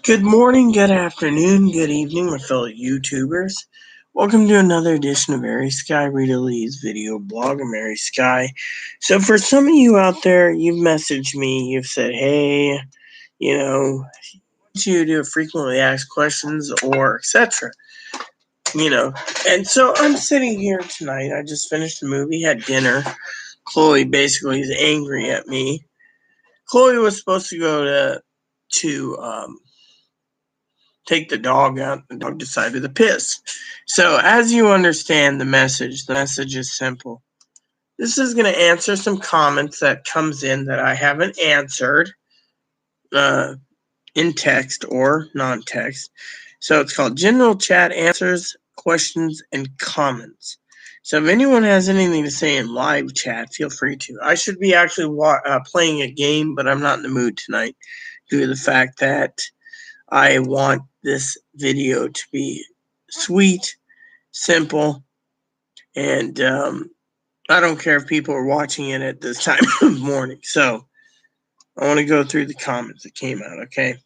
Good morning, good afternoon, good evening, my fellow YouTubers. Welcome to another edition of Mary Sky Rita Lee's video blog of Mary Sky. So for some of you out there, you've messaged me, you've said, hey, I want you to frequently ask questions or etc. And so I'm sitting here tonight. I just finished the movie, had dinner. Chloe basically is angry at me. Chloe was supposed to go to take the dog out. The dog decided to piss. So as you understand the message is simple. This is going to answer some comments that comes in that I haven't answered in text or non-text. So it's called General Chat Answers, Questions, and Comments. So if anyone has anything to say in live chat, feel free to. I should be actually playing a game, but I'm not in the mood tonight due to the fact that I want this video to be sweet, simple, and I don't care if people are watching it at this time of morning. So I want to go through the comments that came out, okay?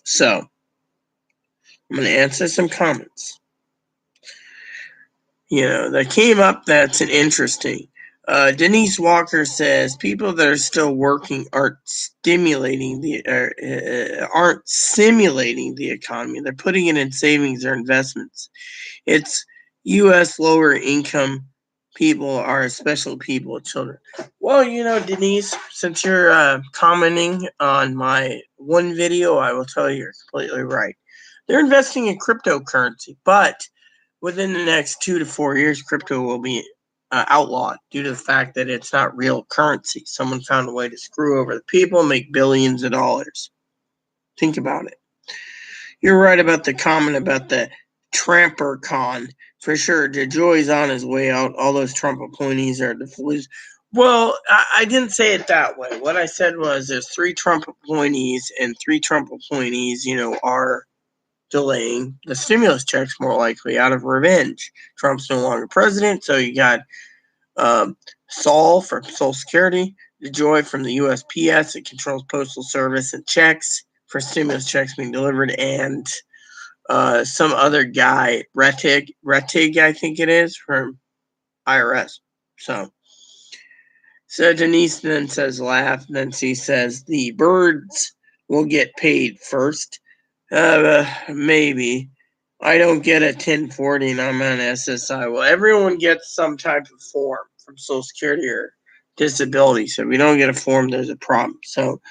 So I'm going to answer some comments, that came up that's an interesting. Denise Walker says people that are still working aren't simulating the economy. They're putting it in savings or investments. It's U.S. lower income people are special people, children. Well, Denise, since you're commenting on my one video, I will tell you you're completely right. They're investing in cryptocurrency, but within the next 2 to 4 years, crypto will be outlawed due to the fact that it's not real currency. Someone found a way to screw over the people, make billions of dollars. Think about it. You're right about the comment about the Tramper Con. For sure, DeJoy's on his way out. All those Trump appointees are the fools. Well, I didn't say it that way. What I said was there's 3 Trump appointees, and 3 Trump appointees, are delaying the stimulus checks more likely out of revenge. Trump's no longer president, so you got Saul from Social Security, DeJoy from the USPS that controls Postal Service and checks for stimulus checks being delivered, and some other guy, Rettig, I think it is, from IRS. So Denise then says laugh. Then she says the birds will get paid first. Maybe. I don't get a 1040 and I'm on SSI. Well, everyone gets some type of form from Social Security or disability. So if we don't get a form, there's a problem. So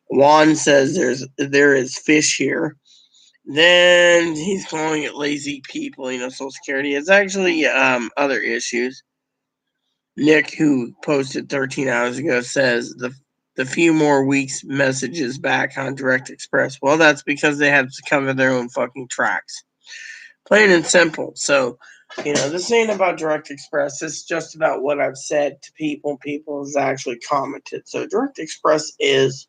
Juan says there is fish here. Then he's calling it lazy people, Social Security. It's actually other issues. Nick, who posted 13 hours ago, says the few more weeks messages back on Direct Express. Well, that's because they have to cover their own fucking tracks. Plain and simple. So, this ain't about Direct Express. It's just about what I've said to people. People has actually commented. So Direct Express is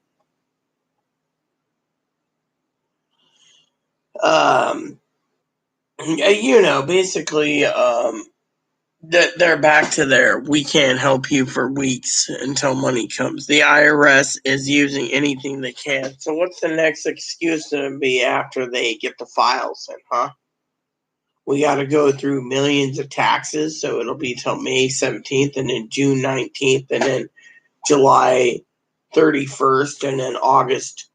basically they're back to their we can't help you for weeks until money comes. The IRS is using anything they can. So what's the next excuse going to be after they get the files in, huh? We got to go through millions of taxes, so it'll be till May 17th and then June 19th and then July 31st and then August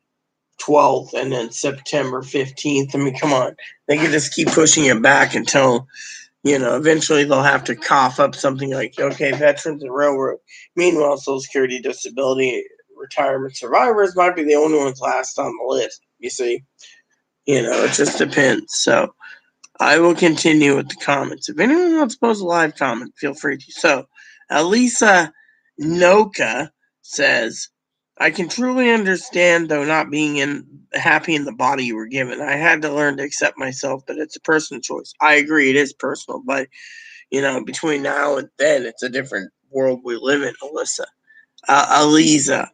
12th and then September 15th. I mean, come on. They can just keep pushing it back until eventually they'll have to cough up something like, okay, veterans and railroad. Meanwhile, Social Security, disability, retirement survivors might be the only ones last on the list. You see, it just depends. So I will continue with the comments. If anyone wants to post a live comment, feel free to. So Elisa Noka says, I can truly understand, though, not being happy in the body you were given. I had to learn to accept myself, but it's a personal choice. I agree, it is personal, but, between now and then, it's a different world we live in, Elisa. Aliza,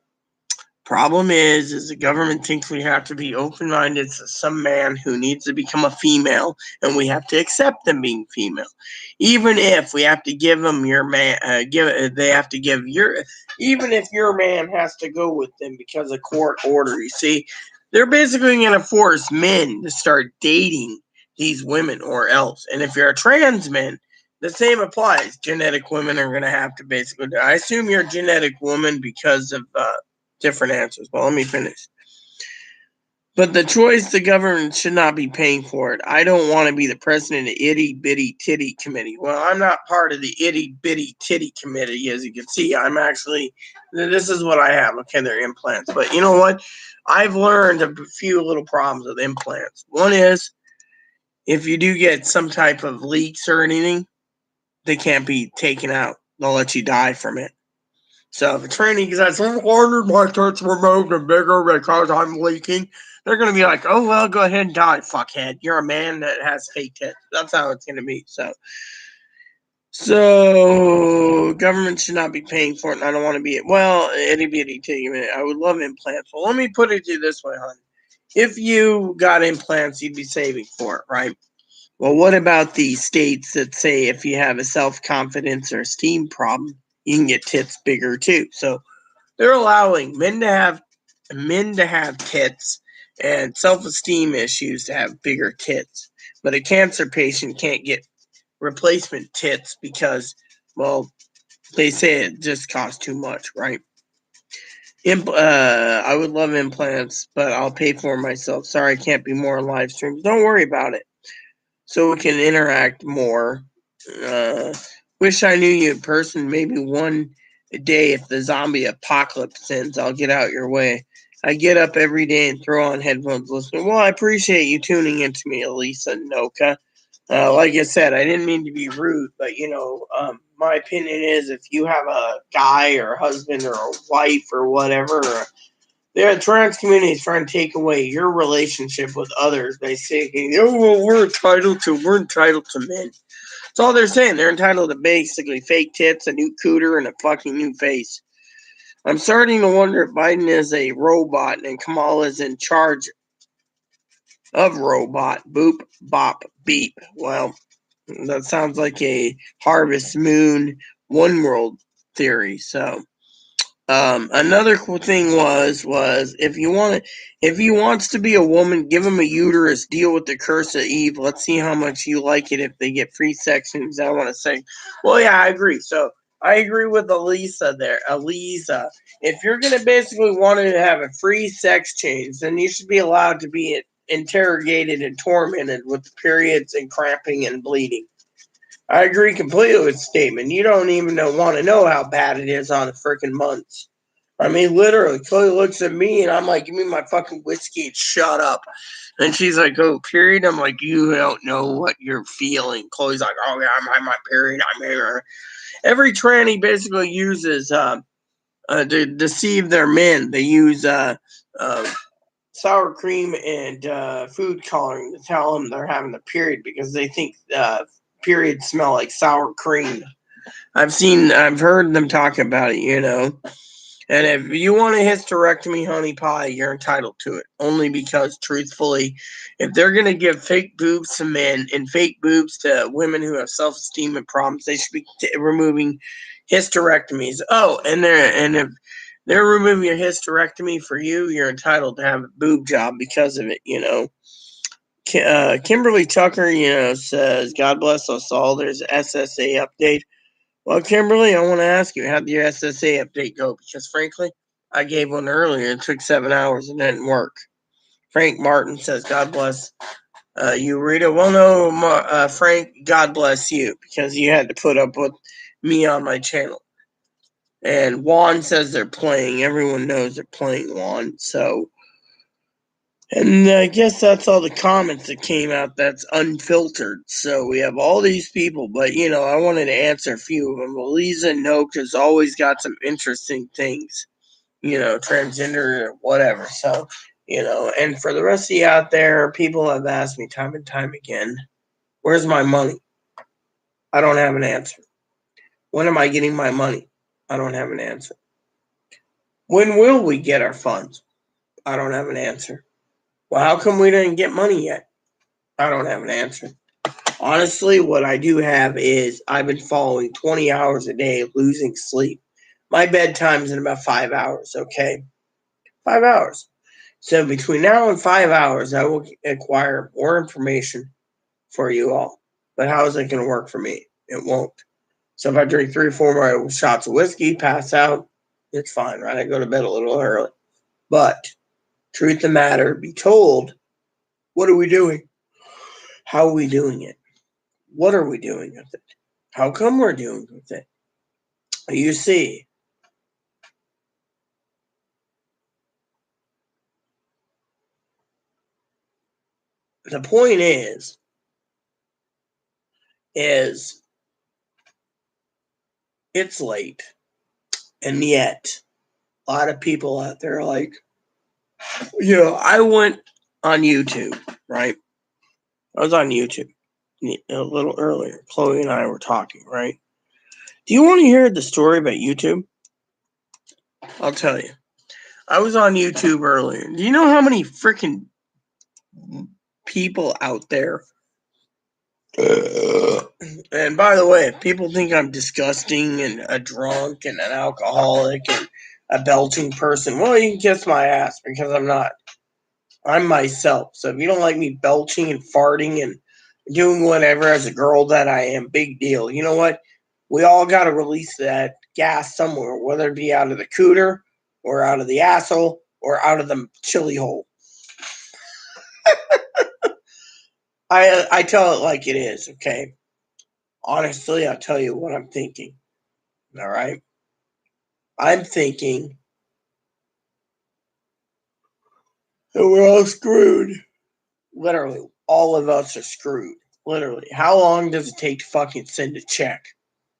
Problem is the government thinks we have to be open-minded to some man who needs to become a female, and we have to accept them being female, even if we have to give them your man. They have to give your, even if your man has to go with them because of court order. You see, they're basically going to force men to start dating these women or else. And if you're a trans man, the same applies. Genetic women are going to have to basically. I assume you're a genetic woman because of different answers. Well, let me finish. But the choice, the government should not be paying for it. I don't want to be the president of Itty Bitty Titty Committee. Well, I'm not part of the Itty Bitty Titty Committee, as you can see. I'm actually, this is what I have. Okay, they're implants. But you know what? I've learned a few little problems with implants. One is, if you do get some type of leaks or anything, they can't be taken out. They'll let you die from it. So if a trainee says, I ordered my tits removed and bigger because I'm leaking, they're going to be like, oh, well, go ahead and die, fuckhead. You're a man that has fake tits. That's how it's going to be. So government should not be paying for it, and I don't want to be it. Well, itty bitty titty. I would love implants. Well, let me put it to you this way, hon. If you got implants, you'd be saving for it, right? Well, what about the states that say if you have a self-confidence or esteem problem, you can get tits bigger too? So they're allowing men to have tits and self-esteem issues to have bigger tits. But a cancer patient can't get replacement tits because, well, they say it just costs too much, right? I would love implants, but I'll pay for them myself. Sorry, I can't be more on live streams. Don't worry about it. So we can interact more. Wish I knew you in person. Maybe one day, if the zombie apocalypse ends, I'll get out your way. I get up every day and throw on headphones listening. Well, I appreciate you tuning into me, Elisa Noka. Like I said, I didn't mean to be rude, but my opinion is if you have a guy or a husband or a wife or whatever, the trans community is trying to take away your relationship with others by saying, "Oh, well, we're entitled to men." That's all they're saying. They're entitled to basically fake tits, a new cooter, and a fucking new face. I'm starting to wonder if Biden is a robot and Kamala is in charge of robot. Boop, bop, beep. Well, that sounds like a Harvest Moon One World theory. So, another cool thing was if he wants to be a woman, give him a uterus. Deal with the curse of Eve. Let's see how much you like it if they get free sex. And I want to say, well, yeah, I agree. So I agree with Elisa there. Elisa, if you're gonna basically want to have a free sex change, then you should be allowed to be interrogated and tormented with periods and cramping and bleeding. I agree completely with the statement. You don't even want to know how bad it is on the freaking months. I mean, literally, Chloe looks at me and I'm like, give me my fucking whiskey and shut up. And she's like, oh, period. I'm like, you don't know what you're feeling. Chloe's like, oh, yeah, I'm on my period. I'm here. Every tranny basically uses, to deceive their men, they use sour cream and food coloring to tell them they're having a period because they think periods smell like sour cream. I've heard them talk about it. And if you want a hysterectomy, honey pie, you're entitled to it. Only because, truthfully, if they're going to give fake boobs to men and fake boobs to women who have self-esteem and problems, they should be removing hysterectomies. Oh, and if they're removing a hysterectomy for you, you're entitled to have a boob job because of it. Kimberly Tucker, says, God bless us all. There's an SSA update. Well, Kimberly, I want to ask you, how did your SSA update go? Because frankly, I gave one earlier. It took 7 hours and didn't work. Frank Martin says, God bless you, Rita. Well, no, Frank, God bless you, because you had to put up with me on my channel. And Juan says they're playing. Everyone knows they're playing Juan. So, and I guess that's all the comments that came out that's unfiltered. So we have all these people, but I wanted to answer a few of them. Lisa Noak has always got some interesting things, transgender, whatever. So, and for the rest of you out there, people have asked me time and time again, where's my money? I don't have an answer. When am I getting my money? I don't have an answer. When will we get our funds? I don't have an answer. Well, how come we didn't get money yet? I don't have an answer. Honestly, what I do have is I've been following 20 hours a day, losing sleep. My bedtime's in about 5 hours, okay? 5 hours. So between now and 5 hours, I will acquire more information for you all. But how is it going to work for me? It won't. So if I drink 3 or 4 more shots of whiskey, pass out, it's fine, right? I go to bed a little early. But truth of the matter be told, what are we doing? How are we doing it? What are we doing with it? How come we're doing with it? You see, the point is it's late, and yet a lot of people out there are like, I went on YouTube, right? I was on YouTube a little earlier. Chloe and I were talking, right? Do you want to hear the story about YouTube? I'll tell you. I was on YouTube earlier. Do you know how many freaking people out there? And by the way, if people think I'm disgusting and a drunk and an alcoholic and a belching person, well, you can kiss my ass because I'm not. I'm myself. So if you don't like me belching and farting and doing whatever as a girl that I am, big deal. You know what? We all got to release that gas somewhere, whether it be out of the cooter or out of the asshole or out of the chili hole. I tell it like it is, okay? Honestly, I'll tell you what I'm thinking. All right? I'm thinking that we're all screwed. Literally, all of us are screwed. Literally. How long does it take to fucking send a check?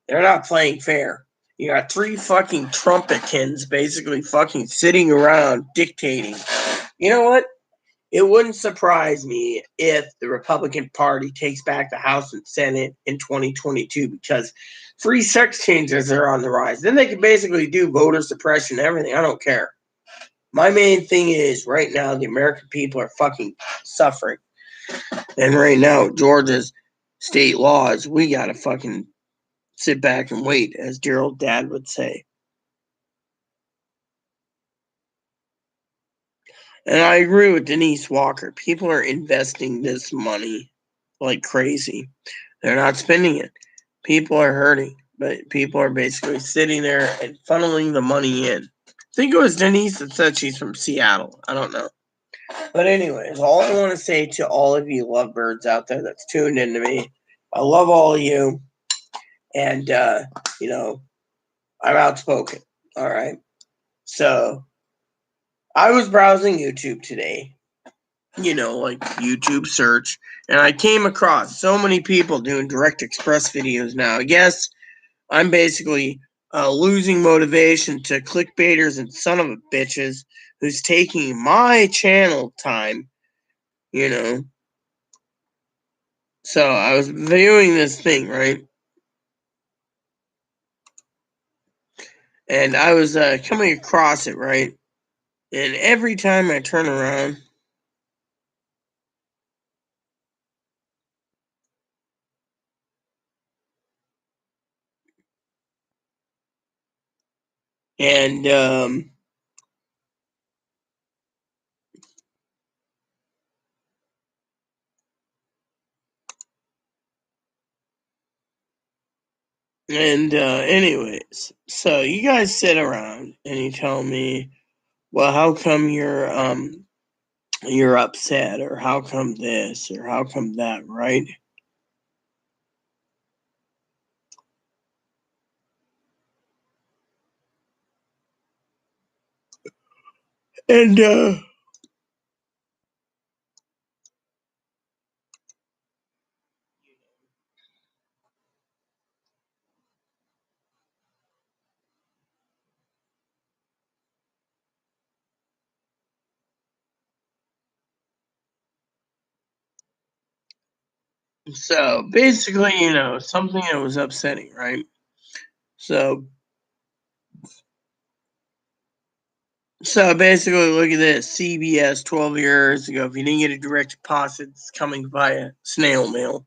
They're not playing fair. You got 3 fucking trumpetkins basically fucking sitting around dictating. You know what? It wouldn't surprise me if the Republican Party takes back the House and Senate in 2022 because free sex changes are on the rise. Then they can basically do voter suppression and everything. I don't care. My main thing is right now the American people are fucking suffering. And right now, Georgia's state laws, we gotta fucking sit back and wait, as dear old dad would say. And I agree with Denise Walker. People are investing this money like crazy. They're not spending it. People are hurting, but people are basically sitting there and funneling the money in. I think it was Denise that said she's from Seattle. I don't know. But anyways, all I want to say to all of you lovebirds out there that's tuned into me, I love all of you. And, I'm outspoken. All right. So I was browsing YouTube today, like YouTube search, and I came across so many people doing direct express videos now. I guess I'm basically losing motivation to clickbaiters and son of a bitches who's taking my channel time, you know. So I was viewing this thing, right? And I was coming across it, right? And every time I turn around, and anyways, so you guys sit around and you tell me, well, how come you're upset, or how come this, or how come that, right? And so basically, something that was upsetting, right? So So basically, look at this. CBS 12 years ago, if you didn't get a direct deposit, it's coming via snail mail.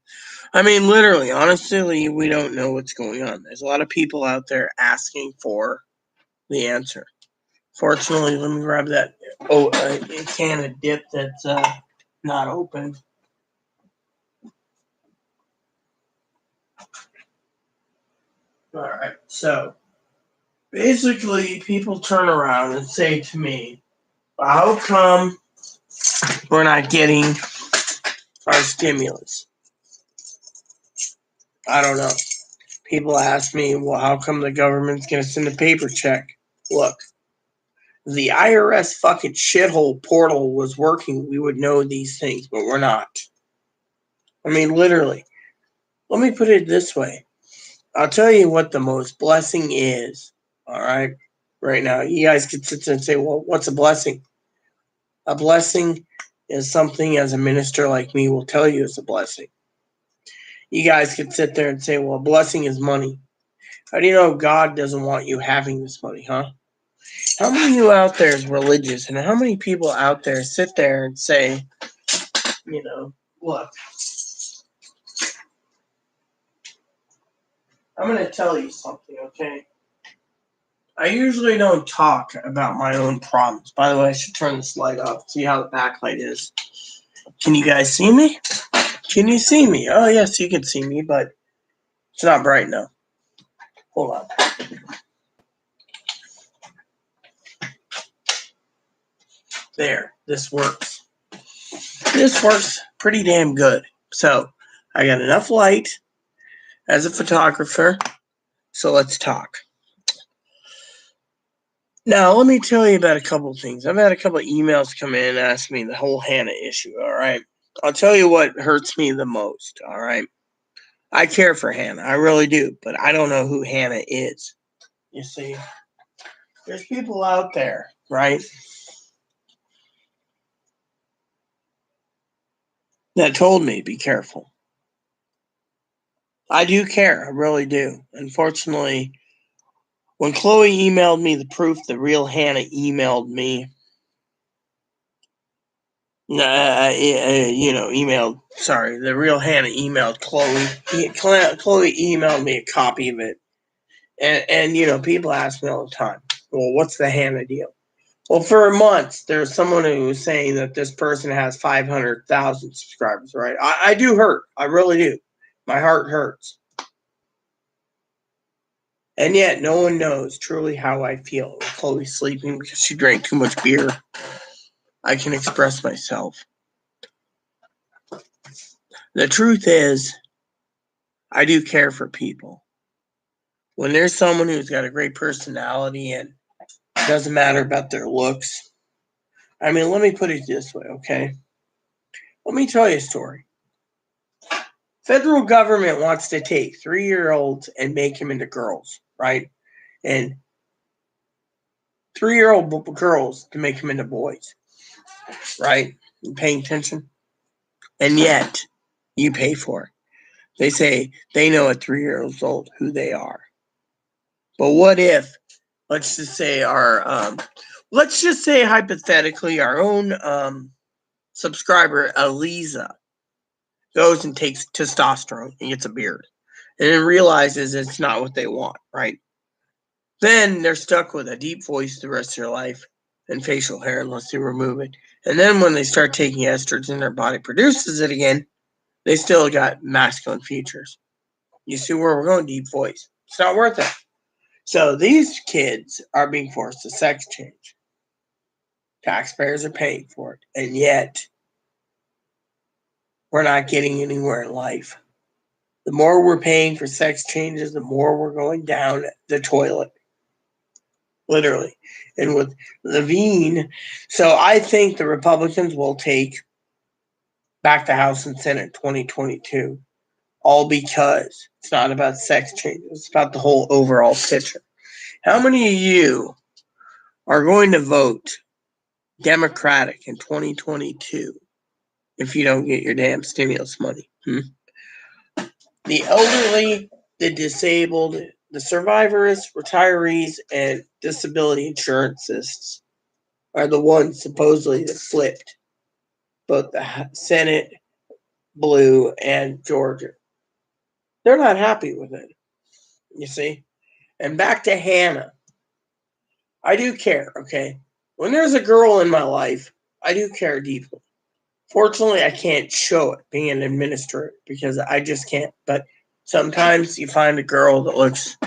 I mean, literally, honestly, we don't know what's going on. There's a lot of people out there asking for the answer. Fortunately, let me grab that a can of dip that's not open. All right, so basically, people turn around and say to me, how come we're not getting our stimulus? I don't know. People ask me, well, how come the government's going to send a paper check? Look, the IRS fucking shithole portal was working, we would know these things, but we're not. I mean, literally. Let me put it this way. I'll tell you what the most blessing is. All right. Right now, you guys could sit there and say, well, what's a blessing? A blessing is something as a minister like me will tell you is a blessing. You guys could sit there and say, well, a blessing is money. How do you know God doesn't want you having this money, huh? How many of you out there is religious, and how many people out there sit there and say, look, I'm going to tell you something, okay? I usually don't talk about my own problems. By the way, I should turn this light off. See how the backlight is. Can you guys see me? Can you see me? Oh, yes, you can see me, but it's not bright enough. Hold on. There. This works. This works pretty damn good. So, I got enough light as a photographer, so let's talk. Now, let me tell you about a couple of things. I've had a couple of emails come in and ask me the whole Hannah issue, all right? I'll tell you what hurts me the most, all right? I care for Hannah. I really do. But I don't know who Hannah is. You see, there's people out there, right, that told me, be careful. I do care. I really do. Unfortunately, when Chloe emailed me the proof the real Hannah emailed me, the real Hannah emailed Chloe. Chloe emailed me a copy of it. And people ask me all the time, well, what's the Hannah deal? Well, for months, there's someone who was saying that this person has 500,000 subscribers, right? I do hurt. I really do. My heart hurts. And yet, no one knows truly how I feel. Chloe's sleeping because she drank too much beer. I can express myself. The truth is, I do care for people. When there's someone who's got a great personality and it doesn't matter about their looks, I mean, let me put it this way, okay? Let me tell you a story. Federal government wants to take 3-year-olds and make them into girls, right? And 3-year-old girls to make them into boys, right? You paying attention? And yet, you pay for it. They say they know at 3 years old who they are. But what if, let's just say hypothetically, our own subscriber, Eliza, goes and takes testosterone and gets a beard and then realizes it's not what they want, right? Then they're stuck with a deep voice the rest of their life and facial hair unless they remove it. And then when they start taking estrogen, their body produces it again, they still got masculine features. You see where we're going, deep voice. It's not worth it. So these kids are being forced to sex change. Taxpayers are paying for it. And yet, we're not getting anywhere in life. The more we're paying for sex changes, the more we're going down the toilet. Literally. And with Levine, so I think the Republicans will take back the House and Senate 2022, all because it's not about sex changes. It's about the whole overall picture. How many of you are going to vote Democratic in 2022 if you don't get your damn stimulus money? The elderly, the disabled, the survivors, retirees, and disability insurances are the ones supposedly that flipped both the Senate, blue, and Georgia. They're not happy with it, you see. And back to Hannah. I do care, okay? When there's a girl in my life, I do care deeply. Fortunately, I can't show it being an administrator because I just can't. But sometimes you find a girl that looks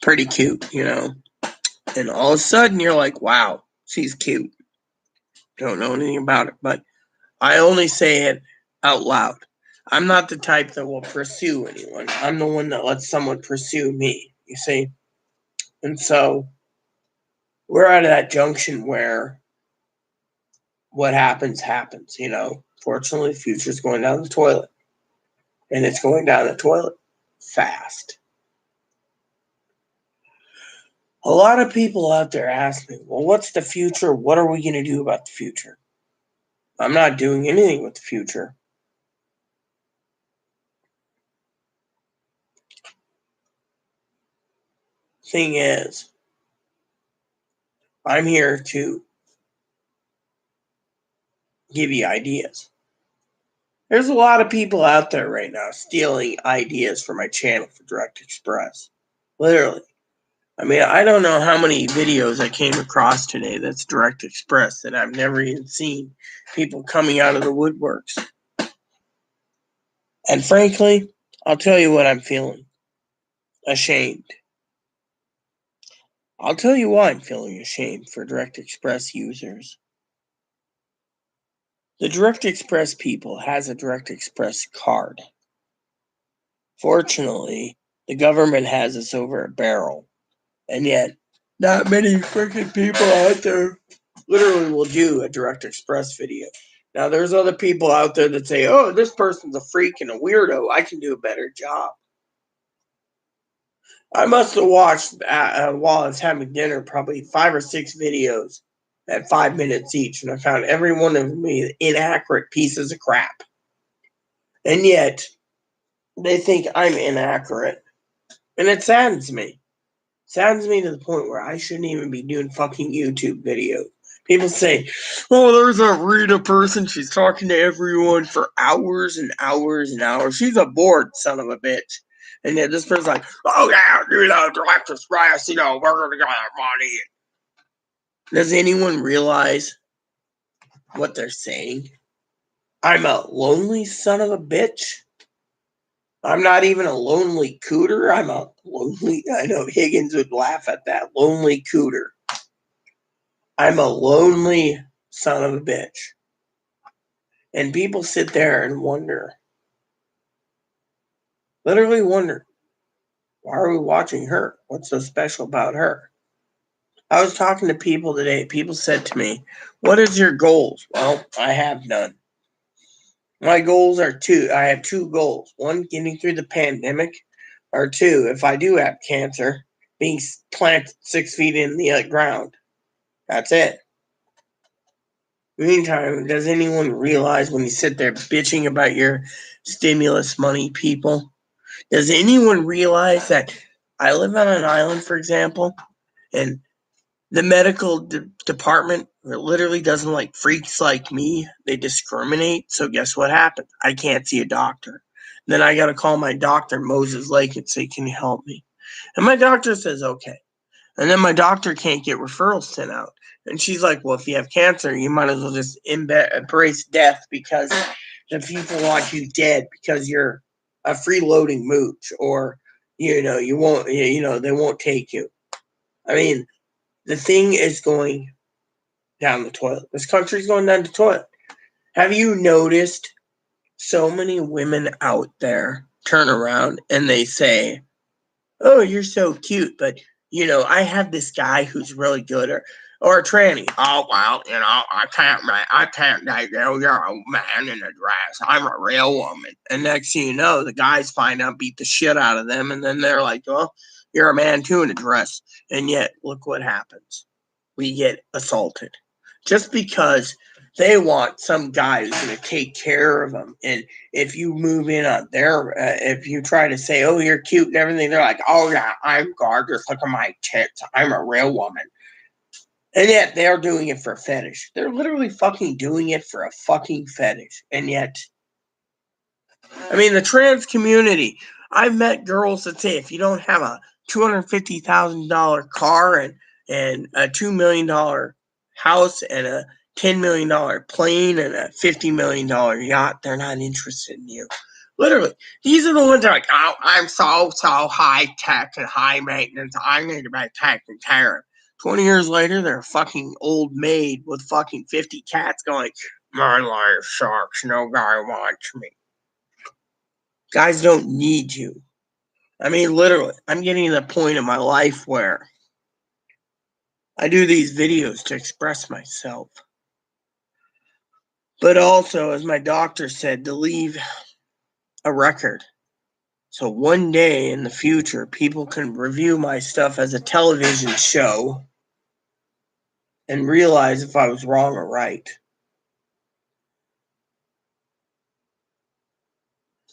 pretty cute, and all of a sudden you're like, wow, she's cute. Don't know anything about it, but I only say it out loud. I'm not the type that will pursue anyone. I'm the one that lets someone pursue me, you see? And so we're at that junction where what happens, happens. Fortunately, the future's going down the toilet. And it's going down the toilet fast. A lot of people out there ask me, well, what's the future? What are we going to do about the future? I'm not doing anything with the future. Thing is, I'm here to give you ideas. There's a lot of people out there right now stealing ideas from my channel for Direct Express. Literally. I mean, I don't know how many videos I came across today that's Direct Express that I've never even seen people coming out of the woodworks. And frankly, I'll tell you what I'm feeling. Ashamed. I'll tell you why I'm feeling ashamed for Direct Express users. The Direct Express people has a Direct Express card. Fortunately, the government has us over a barrel. And yet, not many freaking people out there literally will do a Direct Express video. Now, there's other people out there that say, oh, this person's a freak and a weirdo. I can do a better job. I must have watched, while I was having dinner, probably 5 or 6 videos at 5 minutes each. And I found every one of them inaccurate pieces of crap. And yet, they think I'm inaccurate. And it saddens me. Saddens me to the point where I shouldn't even be doing fucking YouTube videos. People say, oh, there's a Rita person. She's talking to everyone for hours and hours and hours. She's a bored son of a bitch. And then this person's like, oh, yeah, Direct Express, we're going to get money. Does anyone realize what they're saying? I'm a lonely son of a bitch. I'm not even a lonely cooter. I'm a lonely, I know Higgins would laugh at that, lonely cooter. I'm a lonely son of a bitch. And people sit there and wonder, literally wonder, why are we watching her? What's so special about her? I was talking to people today. People said to me, what is your goals? Well, I have none. My goals are two. I have 2 goals. One, getting through the pandemic. Or 2, if I do have cancer, being planted 6 feet in the ground. That's it. Meantime, does anyone realize when you sit there bitching about your stimulus money, people? Does anyone realize that I live on an island, for example, and the medical department literally doesn't like freaks like me. They discriminate. So guess what happens? I can't see a doctor. Then I got to call my doctor, Moses Lake, and say, can you help me? And my doctor says, okay. And then my doctor can't get referrals sent out. And she's like, well, if you have cancer, you might as well just embrace death because the people want you dead because you're a freeloading mooch or, you won't, they won't take you. I mean, the thing is going down the toilet. This country's going down the toilet. Have you noticed so many women out there turn around and they say, oh, you're so cute, but I have this guy who's really good, or a tranny. Oh well, I can't date you. You're a man in a dress. I'm a real woman. And next thing you know, the guys find out, beat the shit out of them, and then they're like, well, you're a man too in a dress. And yet, look what happens. We get assaulted just because they want some guy who's going to take care of them. And if you move in on if you try to say, oh, you're cute and everything, they're like, oh, yeah, I'm gorgeous. Look at my tits. I'm a real woman. And yet they're doing it for a fetish. They're literally fucking doing it for a fucking fetish. And yet, I mean, the trans community, I've met girls that say if you don't have a $250,000 car and a $2 million house and a $10 million plane and a $50 million yacht, they're not interested in you. Literally, these are the ones that are like, oh, I'm so high tech and high maintenance. I need to be taken care of. 20 years later, they're a fucking old maid with fucking 50 cats going, my life sucks. No guy wants me. Guys don't need you. I mean, literally, I'm getting to the point in my life where I do these videos to express myself. But also, as my doctor said, to leave a record. So one day in the future, people can review my stuff as a television show and realize if I was wrong or right.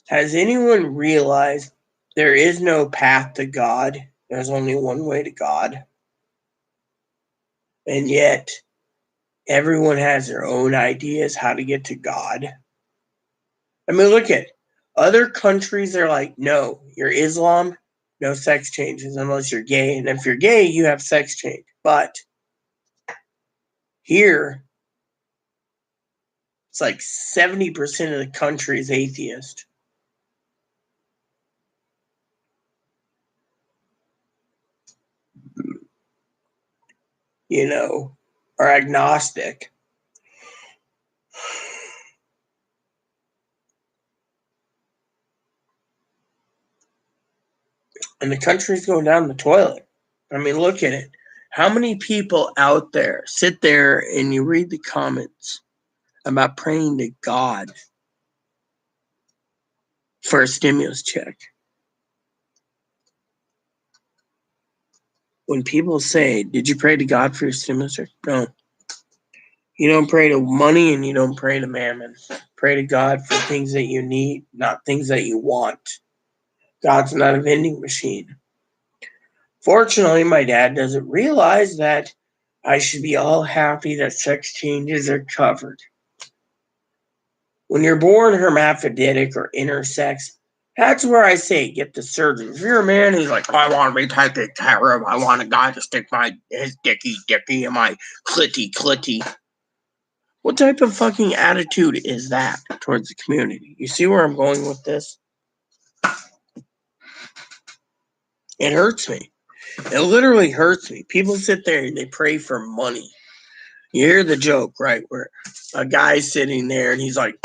Has anyone realized there is no path to God? There's only one way to God. And yet, everyone has their own ideas how to get to God. I mean, look at other countries. They're like, no, you're Islam, no sex changes unless you're gay. And if you're gay, you have sex change. But here, it's like 70% of the country is atheist. Or agnostic. And the country's going down the toilet. I mean, look at it. How many people out there sit there and you read the comments about praying to God for a stimulus check? When people say, did you pray to God for your stimulus check? No. You don't pray to money and you don't pray to mammon. Pray to God for things that you need, not things that you want. God's not a vending machine. Fortunately, my dad doesn't realize that I should be all happy that sex changes are covered. When you're born hermaphroditic or intersex, that's where I say get the surgery. If you're a man who's like, I want to be taken care of, I want a guy to stick his dicky in my clitty. What type of fucking attitude is that towards the community? You see where I'm going with this? It hurts me. It literally hurts me. People sit there and they pray for money. You hear the joke, right? Where a guy's sitting there and he's like,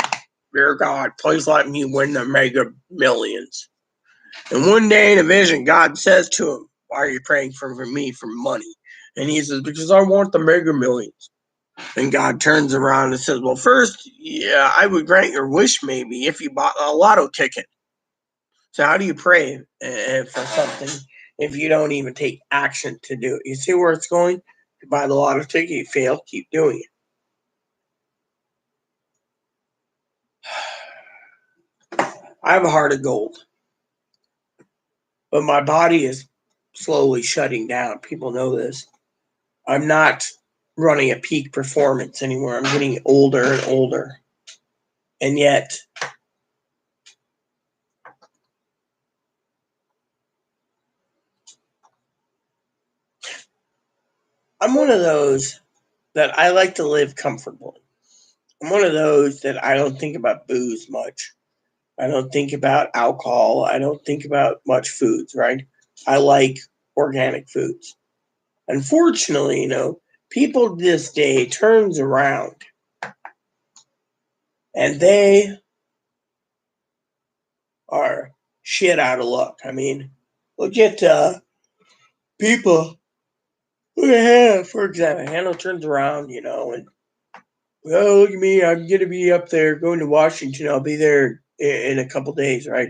dear God, please let me win the mega millions. And one day in a vision, God says to him, why are you praying for me for money? And he says, because I want the mega millions. And God turns around and says, well, first, yeah, I would grant your wish maybe if you bought a lotto ticket. So how do you pray for something if you don't even take action to do it? You see where it's going? You buy the lotto ticket, you fail, keep doing it. I have a heart of gold, but my body is slowly shutting down. People know this. I'm not running at peak performance anymore. I'm getting older and older. And yet, I'm one of those that I like to live comfortably. I'm one of those that I don't think about booze much. I don't think about alcohol. I don't think about much foods, right? I like organic foods. Unfortunately, people this day turns around and they are shit out of luck. I mean, look at people. Look at Hannah, for example. Hannah turns around, and oh, look at me. I'm going to be up there going to Washington. I'll be there in a couple days, right?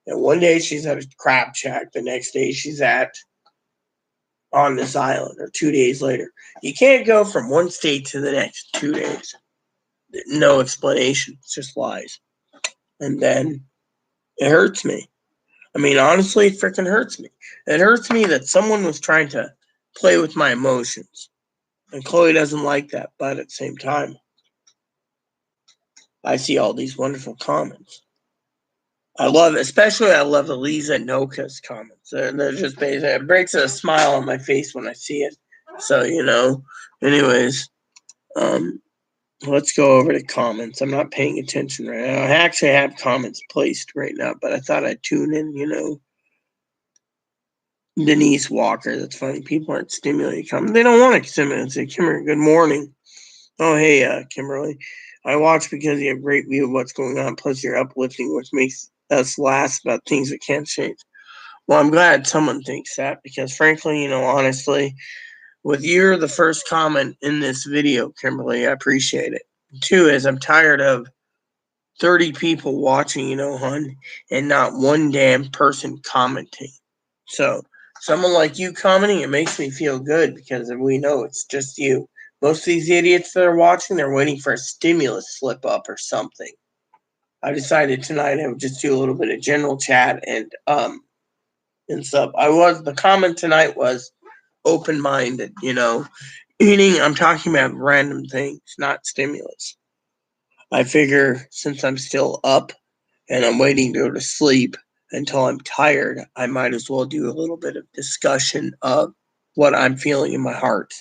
And one day she's at a crab shack. The next day she's on this island, or 2 days later. You can't go from one state to the next 2 days. No explanation. It's just lies. And then it hurts me. I mean, honestly, it freaking hurts me. It hurts me that someone was trying to play with my emotions. And Chloe doesn't like that, but at the same time, I see all these wonderful comments. I love Eliza Noka's comments. They're just basically, it breaks a smile on my face when I see it. So, anyways, let's go over to comments. I'm not paying attention right now. I actually have comments placed right now, but I thought I'd tune in, Denise Walker. That's funny. People aren't stimulating comments. They don't want to stimulate. Say, Kimberly, good morning. Oh, hey, Kimberly. I watch because you have a great view of what's going on. Plus, you're uplifting, which makes us laugh about things that can't change. Well, I'm glad someone thinks that because, frankly, honestly, with you're the first comment in this video, Kimberly, I appreciate it. Two is I'm tired of 30 people watching, hon, and not one damn person commenting. So, someone like you commenting, it makes me feel good because we know it's just you. Most of these idiots that are watching, they're waiting for a stimulus slip up or something. I decided tonight I would just do a little bit of general chat and stuff. The comment tonight was open-minded, meaning I'm talking about random things, not stimulus. I figure since I'm still up and I'm waiting to go to sleep until I'm tired, I might as well do a little bit of discussion of what I'm feeling in my heart.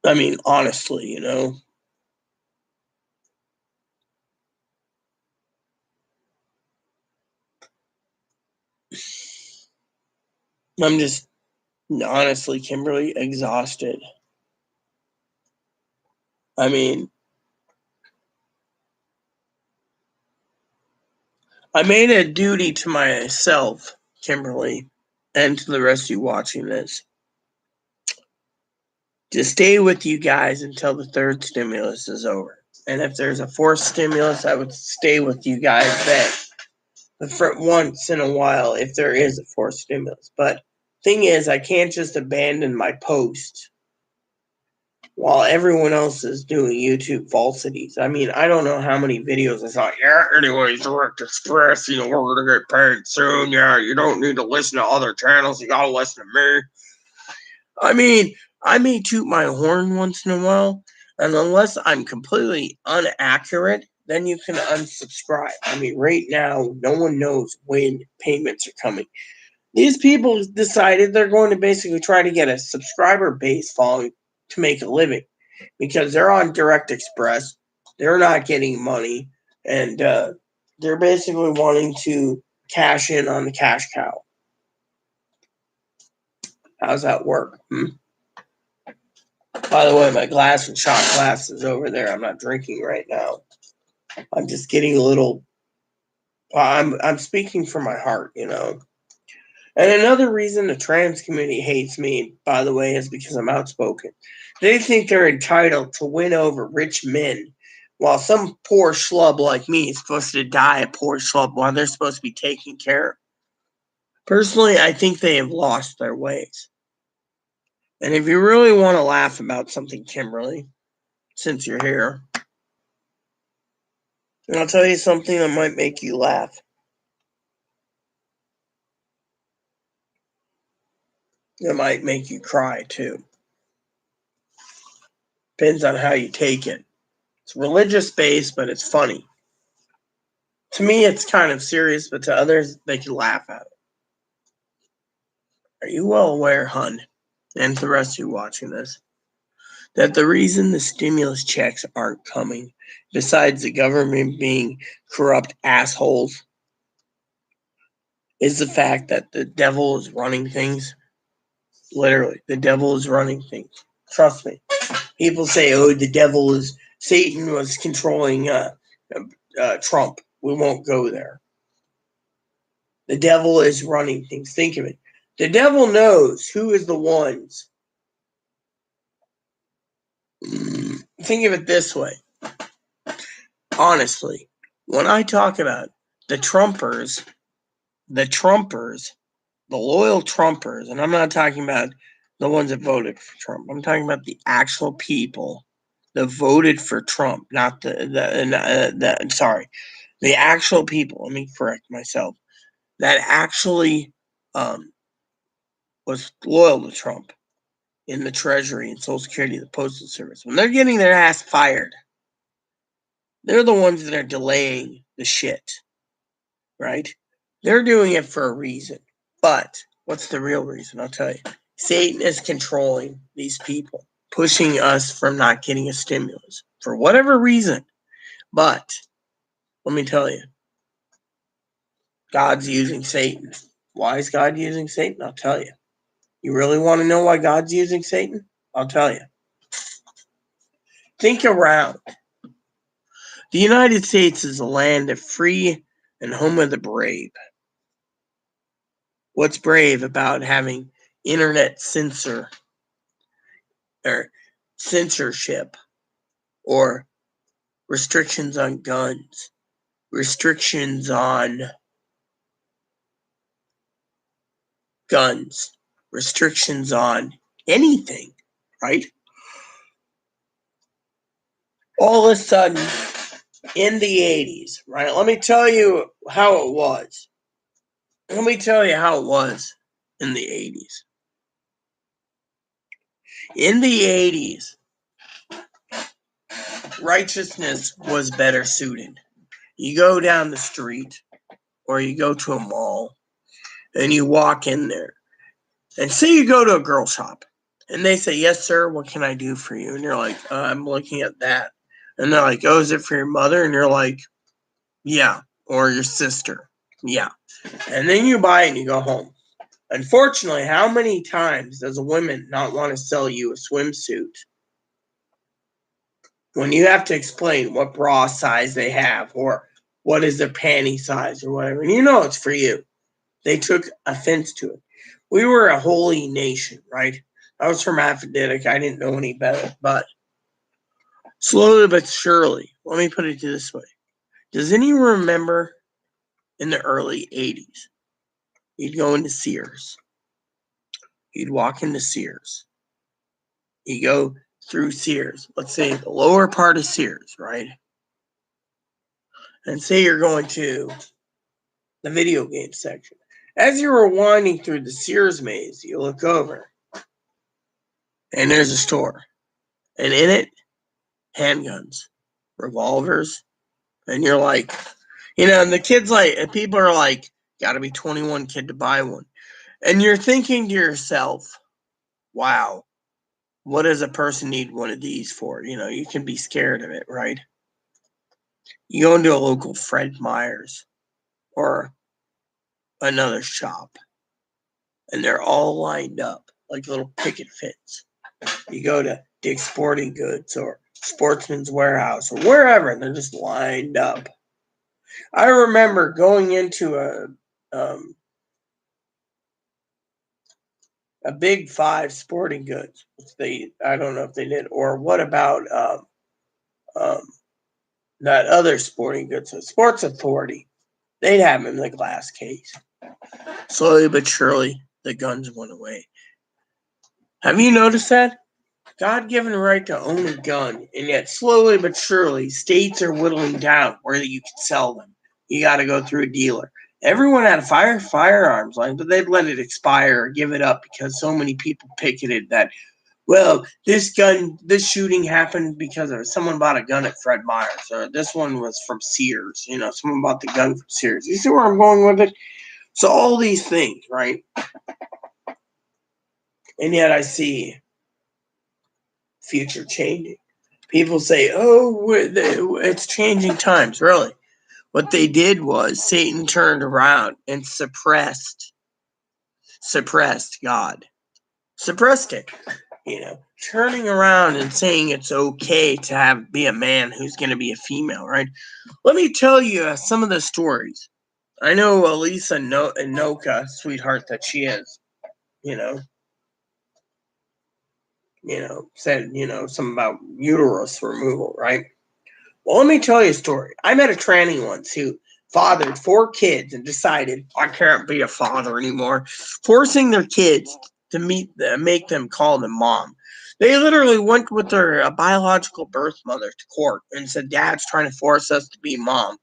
I mean, honestly, I'm just honestly, Kimberly, exhausted. I mean, I made a duty to myself, Kimberly, and to the rest of you watching this, to stay with you guys until the third stimulus is over. And if there's a fourth stimulus, I would stay with you guys then. For once in a while, if there is a fourth stimulus. But thing is, I can't just abandon my post while everyone else is doing YouTube falsities. I mean, I don't know how many videos I saw. Yeah, anyways, Direct Express, we're going to get paid soon. Yeah, you don't need to listen to other channels. You got to listen to me. I mean, I may toot my horn once in a while, and unless I'm completely inaccurate, then you can unsubscribe. I mean, right now, no one knows when payments are coming. These people decided they're going to basically try to get a subscriber base following to make a living because they're on Direct Express. They're not getting money, and they're basically wanting to cash in on the cash cow. How's that work? By the way, my shot glass is over there. I'm not drinking right now. I'm just getting a little. I'm speaking from my heart, And another reason the trans community hates me, by the way, is because I'm outspoken. They think they're entitled to win over rich men, while some poor schlub like me is supposed to die a poor schlub while they're supposed to be taken care of. Personally, I think they have lost their ways. And if you really want to laugh about something, Kimberly, since you're here, I'll tell you something that might make you laugh. It might make you cry too. Depends on how you take it. It's religious based, but it's funny. To me, it's kind of serious, but to others, they can laugh at it. Are you well aware, hun, and to the rest of you watching this, that the reason the stimulus checks aren't coming, besides the government being corrupt assholes, is the fact that the devil is running things? Literally, the devil is running things. Trust me. People say, "Oh, Satan was controlling Trump." We won't go there. The devil is running things. Think of it. The devil knows who is the ones. Think of it this way. Honestly, when I talk about the Trumpers, the loyal Trumpers, and I'm not talking about the ones that voted for Trump. I'm talking about the actual people that voted for Trump, not the actual people. Let me correct myself. That actually was loyal to Trump in the Treasury and Social Security, the Postal Service. When they're getting their ass fired, they're the ones that are delaying the shit, right? They're doing it for a reason. But what's the real reason? I'll tell you. Satan is controlling these people, pushing us from not getting a stimulus for whatever reason. But let me tell you, God's using Satan. Why is God using Satan? I'll tell you. You really want to know why God's using Satan? I'll tell you. Think around. The United States is a land of free and home of the brave. What's brave about having internet censorship or restrictions on guns, restrictions on anything, right? All of a sudden, in the 80s, right? Let me tell you how it was. In the 80s. In the 80s, righteousness was better suited. You go down the street or you go to a mall and you walk in there and say you go to a girl shop and they say, "Yes, sir, what can I do for you?" And you're like, "I'm looking at that." And they're like, "Oh, is it for your mother?" And you're like, "Yeah." Or your sister. "Yeah." And then you buy it and you go home. Unfortunately, how many times does a woman not want to sell you a swimsuit when you have to explain what bra size they have or what is their panty size or whatever? And you know it's for you. They took offense to it. We were a holy nation, right? I was hermaphroditic. I didn't know any better. But slowly but surely, let me put it this way. Does anyone remember in the early 80s, you'd go into Sears. You'd walk into Sears. You go through Sears. Let's say the lower part of Sears, right? And say you're going to the video game section. As you were winding through the Sears maze, you look over and there's a store. And in it, handguns, revolvers, and you're like, and the kids and people are like, gotta be 21 kid to buy one. And you're thinking to yourself, wow, what does a person need one of these for? You can be scared of it, right? You go into a local Fred Meyer's or another shop, and they're all lined up like little picket fence. You go to Dick's Sporting Goods or Sportsman's Warehouse or wherever, and they're just lined up. I remember going into a Big Five Sporting Goods. I don't know if they did, or what about that other sporting goods, Sports Authority? They'd have them in the glass case. Slowly but surely, the guns went away. Have you noticed that? God-given right to own a gun, and yet slowly but surely, states are whittling down where you can sell them. You got to go through a dealer. Everyone had a firearms line, but they'd let it expire or give it up because so many people picketed that. Well, this shooting happened because someone bought a gun at Fred Meyer's, or this one was from Sears. Someone bought the gun from Sears. You see where I'm going with it? So all these things, right? And yet I see future changing. People say, "Oh, it's changing times." Really, what they did was Satan turned around and suppressed God, suppressed it. Turning around and saying it's okay to be a man who's going to be a female, right? Let me tell you some of the stories. I know Elisa Noka, sweetheart that she is, said, something about uterus removal, right? Well, let me tell you a story. I met a tranny once who fathered 4 kids and decided, I can't be a father anymore, forcing their kids to make them call them mom. They literally went with their biological birth mother to court and said, Dad's trying to force us to be mom.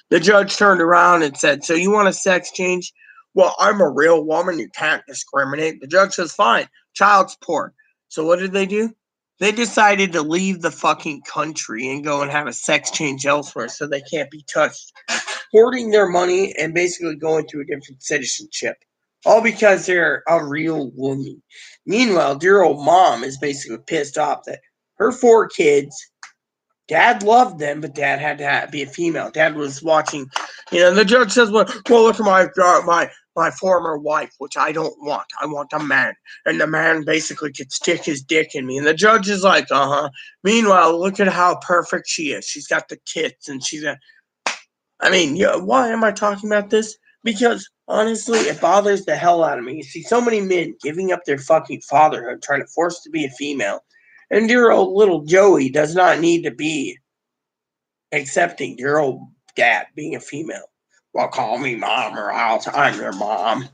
The judge turned around and said, so you want a sex change? Well, I'm a real woman. You can't discriminate. The judge says, fine, child support. So what did they do? They decided to leave the fucking country and go and have a sex change elsewhere so they can't be touched, hoarding their money and basically going to a different citizenship. All because they're a real woman. Meanwhile, dear old mom is basically pissed off that her 4 kids, dad loved them, but dad had to be a female. Dad was watching, the judge says, well, look at my former wife, which I don't want. I want a man. And the man basically could stick his dick in me. And the judge is like, uh-huh. Meanwhile, look at how perfect she is. She's got the tits and why am I talking about this? Because honestly, it bothers the hell out of me. You see so many men giving up their fucking fatherhood, trying to force to be a female. And dear old little Joey does not need to be accepting dear old dad being a female. Well, call me mom or else I'm your mom.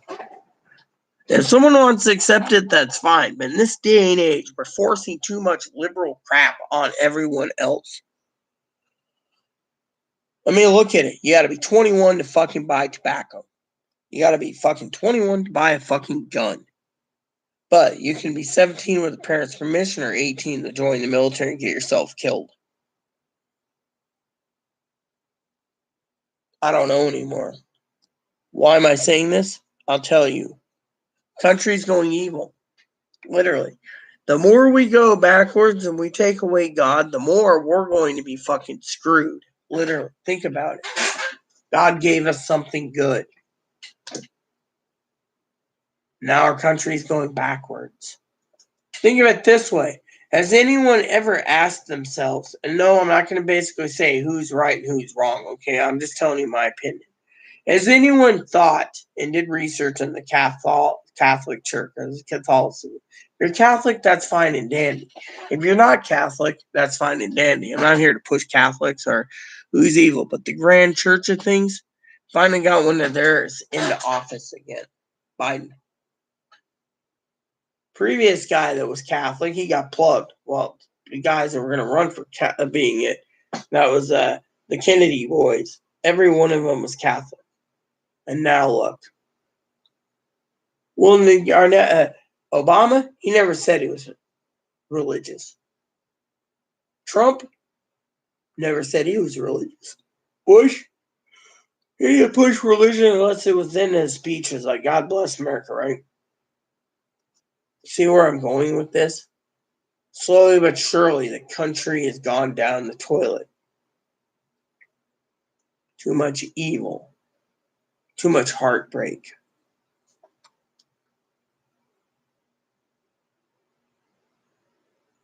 If someone wants to accept it, that's fine. But in this day and age, we're forcing too much liberal crap on everyone else. I mean, look at it. You got to be 21 to fucking buy tobacco. You got to be fucking 21 to buy a fucking gun. But you can be 17 with a parent's permission or 18 to join the military and get yourself killed. I don't know anymore. Why am I saying this? I'll tell you. Country's going evil. Literally. The more we go backwards and we take away God, the more we're going to be fucking screwed. Literally. Think about it. God gave us something good. Now our country's going backwards. Think of it this way. Has anyone ever asked themselves, and no, I'm not going to basically say who's right and who's wrong, okay? I'm just telling you my opinion. Has anyone thought and did research on the Catholic Church or Catholicism? If you're Catholic, that's fine and dandy. If you're not Catholic, that's fine and dandy. I'm not here to push Catholics or who's evil, but the grand church of things finally got one of theirs into office again. Biden. Previous guy that was Catholic, he got plugged. Well, the guys that were going to run for being it, that was the Kennedy boys. Every one of them was Catholic. And now look. Well, Obama, he never said he was religious. Trump never said he was religious. Bush, he didn't push religion unless it was in his speeches, like God bless America, right? See where I'm going with this? Slowly but surely, the country has gone down the toilet. Too much evil. Too much heartbreak.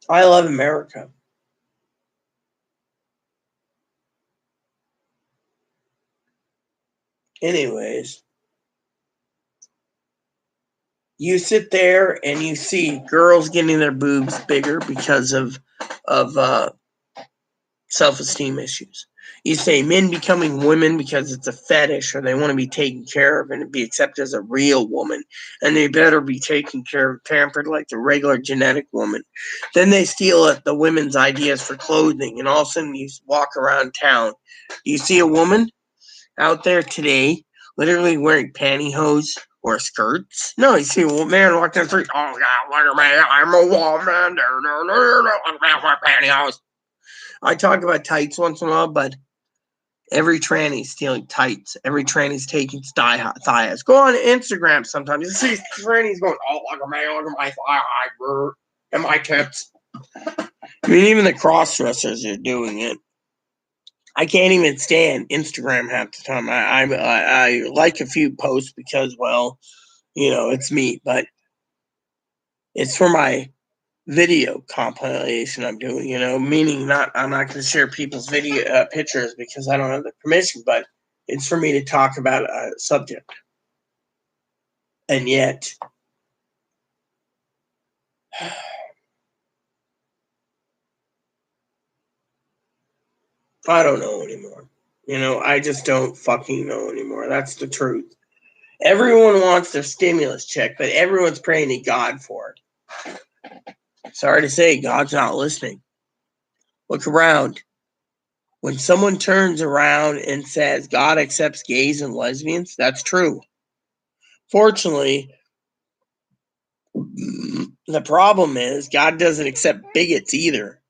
I love America. Anyways, you sit there and you see girls getting their boobs bigger because of self-esteem issues. You say men becoming women because it's a fetish or they want to be taken care of and be accepted as a real woman, and they better be taken care of, pampered like the regular genetic woman. Then they steal the women's ideas for clothing, and all of a sudden you walk around town. You see a woman out there today literally wearing pantyhose or skirts? No, you see a man walking down the street. Oh, God, look at me. I'm a woman. I'm wearing pantyhose. I talk about tights once in a while, but every tranny's stealing tights. Every tranny's taking thighs. Go on Instagram sometimes. You see trannies going, oh, look at me, look at my thigh, and my tits. I mean, even the cross-dressers are doing it. I can't even stand Instagram half the time. I like a few posts because, well, it's me, but it's for my video compilation I'm doing, meaning I'm not going to share people's video pictures because I don't have the permission, but it's for me to talk about a subject. And yet, I don't know anymore. I just don't fucking know anymore. That's the truth. Everyone wants their stimulus check, but everyone's praying to God for it. Sorry to say, God's not listening. Look around. When someone turns around and says God accepts gays and lesbians, that's true. Fortunately, the problem is God doesn't accept bigots either.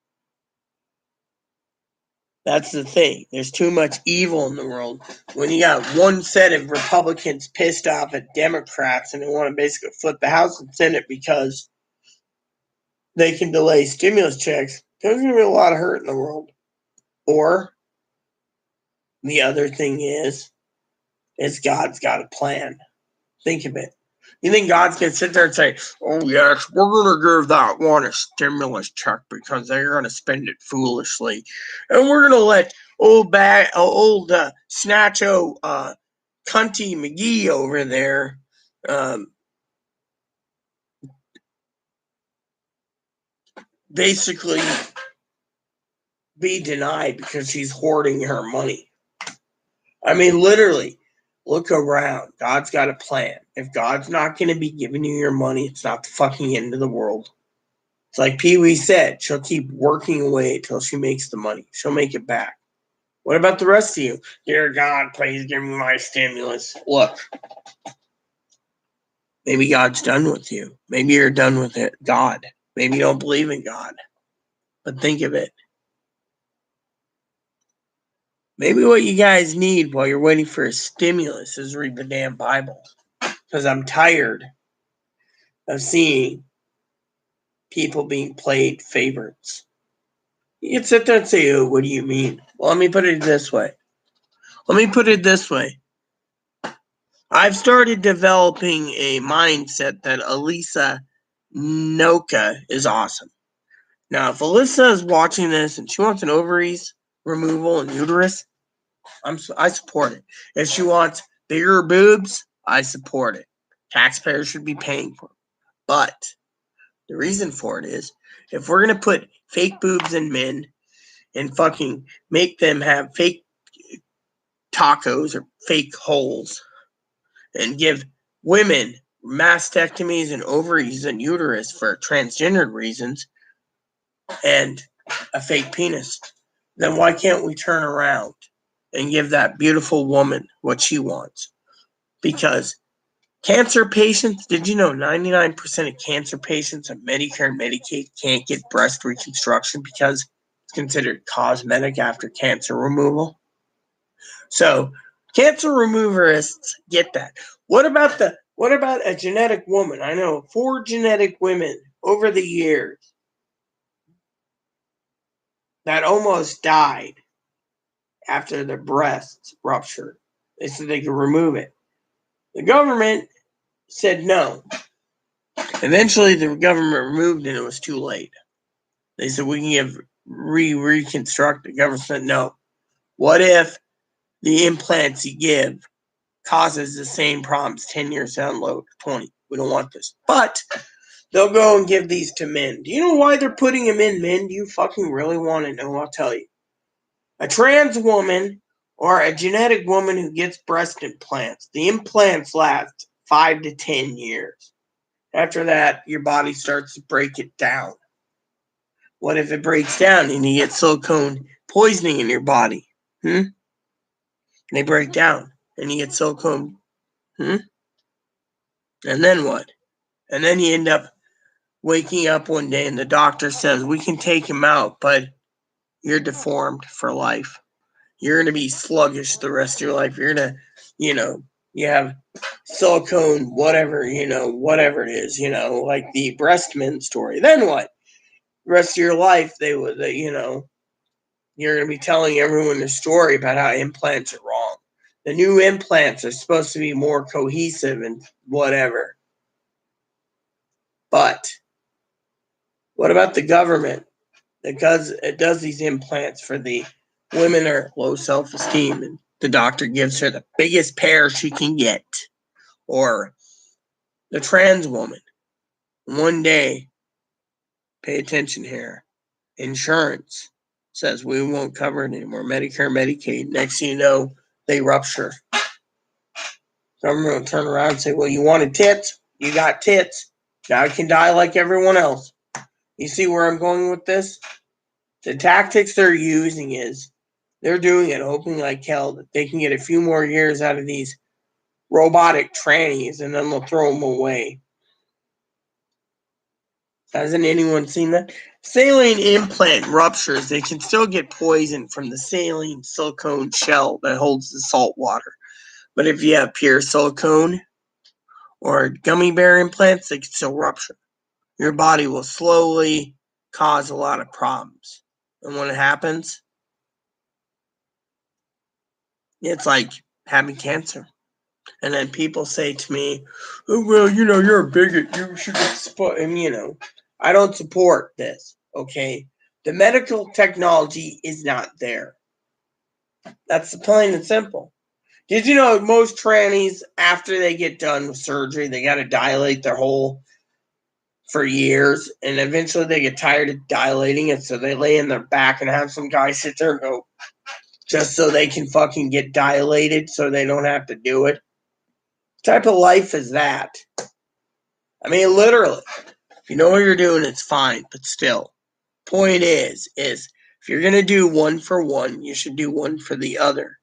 That's the thing. There's too much evil in the world. When you got one set of Republicans pissed off at Democrats and they want to basically flip the House and Senate because they can delay stimulus checks, there's going to be a lot of hurt in the world. Or the other thing is God's got a plan. Think of it. You think God's going to sit there and say, oh, yes, we're going to give that one a stimulus check because they're going to spend it foolishly. And we're going to let old Snatcho Cunty McGee over there basically be denied because she's hoarding her money. I mean, literally, look around. God's got a plan. If God's not going to be giving you your money, it's not the fucking end of the world. It's like Pee Wee said, she'll keep working away until she makes the money. She'll make it back. What about the rest of you? Dear God, please give me my stimulus. Look, maybe God's done with you. Maybe you're done with it. God. Maybe you don't believe in God. But think of it. Maybe what you guys need while you're waiting for a stimulus is read the damn Bible. Because I'm tired of seeing people being played favorites. You can sit there and say, oh, what do you mean? Well, let me put it this way. I've started developing a mindset that Elisa Noka is awesome. Now, if Alyssa is watching this and she wants an ovaries removal and uterus, I support it. If she wants bigger boobs, I support it. Taxpayers should be paying for it. But the reason for it is, if we're going to put fake boobs in men and fucking make them have fake tacos or fake holes and give women mastectomies and ovaries and uterus for transgender reasons and a fake penis, then why can't we turn around and give that beautiful woman what she wants? Because cancer patients, did you know 99% of cancer patients on Medicare and Medicaid can't get breast reconstruction because it's considered cosmetic after cancer removal? So cancer removerists get that. What about a genetic woman? I know 4 genetic women over the years that almost died after their breasts ruptured. They said they could remove it. The government said no. Eventually, the government removed it and it was too late. They said we can reconstruct. The government said no. What if the implants you give causes the same problems 10 years down the road, 20? We don't want this. But they'll go and give these to men. Do you know why they're putting them in men? Do you fucking really want to know? I'll tell you. A trans woman or a genetic woman who gets breast implants, the implants last 5 to 10 years. After that, your body starts to break it down. What if it breaks down and you get silicone poisoning in your body? They break down and you get silicone. And then what? And then you end up waking up one day and the doctor says, we can take him out, but you're deformed for life. You're going to be sluggish the rest of your life. You're going to, you have silicone, whatever it is, like the breastman story. Then what? The rest of your life, you're going to be telling everyone the story about how implants are wrong. The new implants are supposed to be more cohesive and whatever. But what about the government that does these implants for the women are low self-esteem and the doctor gives her the biggest pair she can get? Or the trans woman. One day, pay attention here. Insurance says we won't cover it anymore. Medicare, Medicaid. Next thing you know, they rupture. Government will turn around and say, well, you wanted tits? You got tits. Now you can die like everyone else. You see where I'm going with this? The tactics they're using is they're doing it hoping like hell that they can get a few more years out of these robotic trannies and then they'll throw them away. Hasn't anyone seen that? Saline implant ruptures. They can still get poisoned from the saline silicone shell that holds the salt water. But if you have pure silicone or gummy bear implants, they can still rupture. Your body will slowly cause a lot of problems. And when it happens, it's like having cancer. And then people say to me, oh, well, you're a bigot. You should get support. And, I don't support this, okay? The medical technology is not there. That's the plain and simple. Did you know most trannies, after they get done with surgery, they got to dilate their hole for years, and eventually they get tired of dilating it, so they lay in their back and have some guy sit there and go, just so they can fucking get dilated so they don't have to do it? What type of life is that? I mean, literally, if you know what you're doing, it's fine, but still. Point is if you're going to do one for one, you should do one for the other.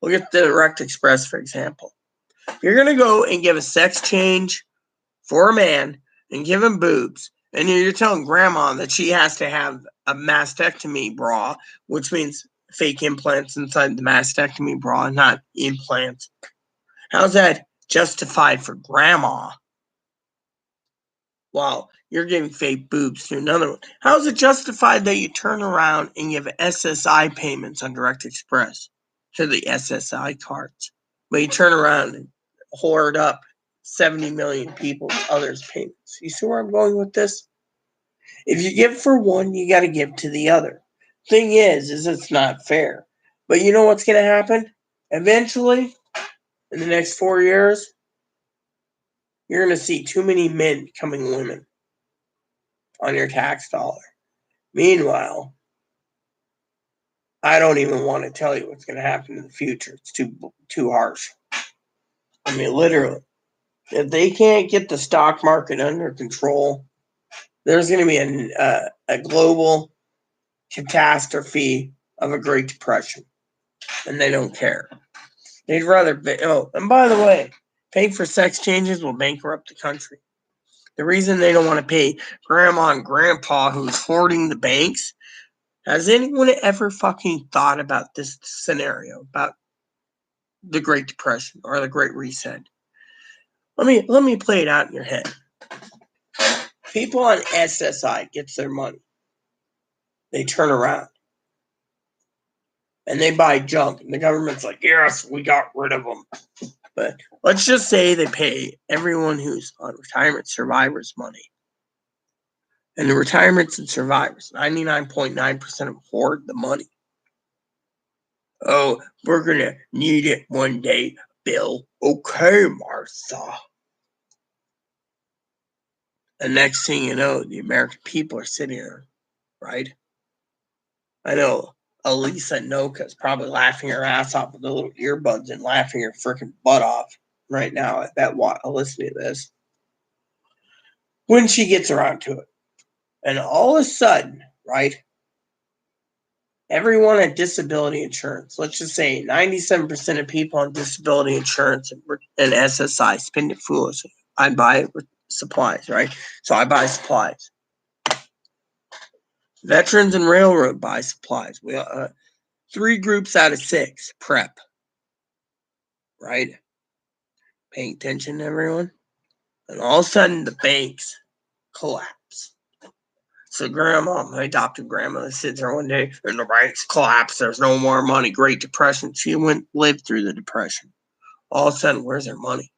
Look at the Direct Express, for example. If you're going to go and give a sex change for a man and give him boobs, and you're telling grandma that she has to have a mastectomy bra, which means fake implants inside the mastectomy bra, not implants. How's that justified for grandma? While you're giving fake boobs to another one. How is it justified that you turn around and give SSI payments on Direct Express to the SSI cards? But you turn around and hoard up 70 million people's others' payments. You see where I'm going with this? If you give for one, you got to give to the other. Thing is it's not fair. But you know what's going to happen? Eventually, in the next 4 years, you're going to see too many men becoming women on your tax dollar. Meanwhile, I don't even want to tell you what's going to happen in the future. It's too harsh. I mean, literally, if they can't get the stock market under control, there's going to be a global catastrophe of a Great Depression, and they don't care. They'd rather and by the way, paying for sex changes will bankrupt the country. The reason they don't want to pay grandma and grandpa who's hoarding the banks. Has anyone ever fucking thought about this scenario, about the Great Depression or the Great Reset? Let me play it out in your head. People on SSI gets their money. They turn around and they buy junk, and the government's like, yes, we got rid of them. But let's just say they pay everyone who's on retirement survivors money. And the retirements and survivors, 99.9% of them hoard the money. Oh, we're going to need it one day, Bill. Okay, Martha. And next thing you know, the American people are sitting there, right? I know Elisa Noka is probably laughing her ass off with the little earbuds and laughing her freaking butt off right now at that listening to this. When she gets around to it. And all of a sudden, right, everyone had disability insurance. Let's just say 97% of people on disability insurance and SSI spend it foolishly. I buy supplies, right? So I buy supplies. Veterans and railroad buy supplies. We 3 groups out of 6 prep, right? Paying attention, everyone. And all of a sudden, the banks collapse. So grandma, my adopted grandma, sits there one day and the banks collapse. There's no more money. Great Depression. She lived through the Depression. All of a sudden, where's her money?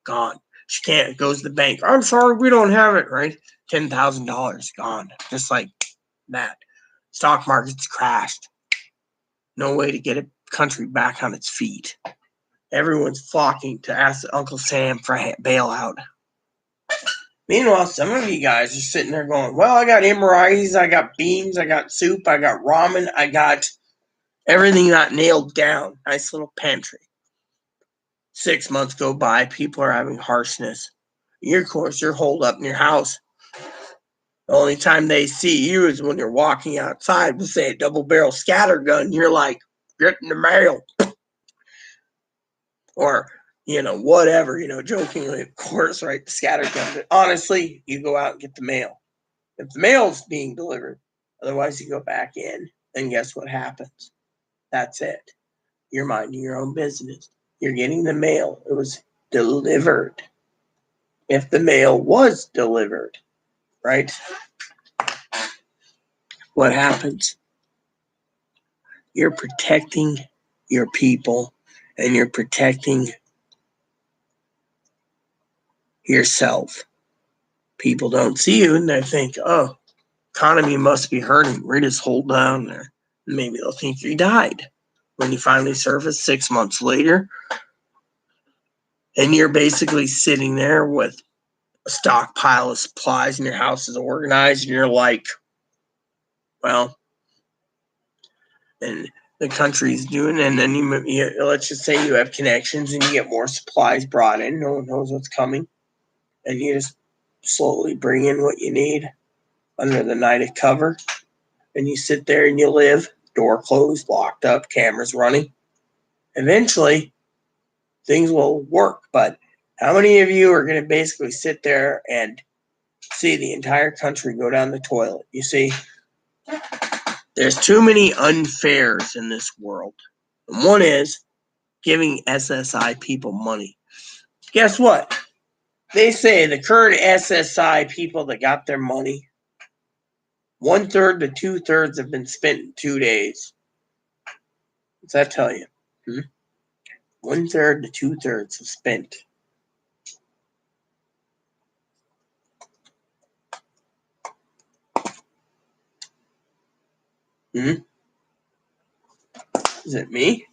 Gone. She can't. Goes to the bank. I'm sorry, we don't have it, right? $10,000 gone. Just like that. Stock market's crashed. No way to get a country back on its feet. Everyone's flocking to ask Uncle Sam for a bailout. Meanwhile, some of you guys are sitting there going, well, I got MRIs, I got beans, I got soup, I got ramen, I got everything not nailed down. Nice little pantry. 6 months go by, people are having harshness. Of course, you're holed up in your house. The only time they see you is when you're walking outside with, say, a double-barrel scatter gun. You're like, get in the mail. Or whatever, jokingly, of course, right? The scattergun. But honestly, you go out and get the mail. If the mail's being delivered, otherwise you go back in, and guess what happens? That's it. You're minding your own business. You're getting the mail. It was delivered. If the mail was delivered, right? What happens? You're protecting your people and you're protecting yourself. People don't see you and they think, oh, economy must be hurting. We just hold down there. Maybe they'll think you died. When you finally surface 6 months later, and you're basically sitting there with a stockpile of supplies and your house is organized, and you're like, well, and the country's doing, and then let's just say you have connections and you get more supplies brought in. No one knows what's coming, and you just slowly bring in what you need under the night of cover, and you sit there and you live, door closed, locked up, cameras running. Eventually, things will work, but how many of you are going to basically sit there and see the entire country go down the toilet? You see, there's too many unfairs in this world. And one is giving SSI people money. Guess what? They say the current SSI people that got their money, 1/3 to 2/3 have been spent in 2 days. What's that tell you? 1/3 to 2/3 have spent. Is it me?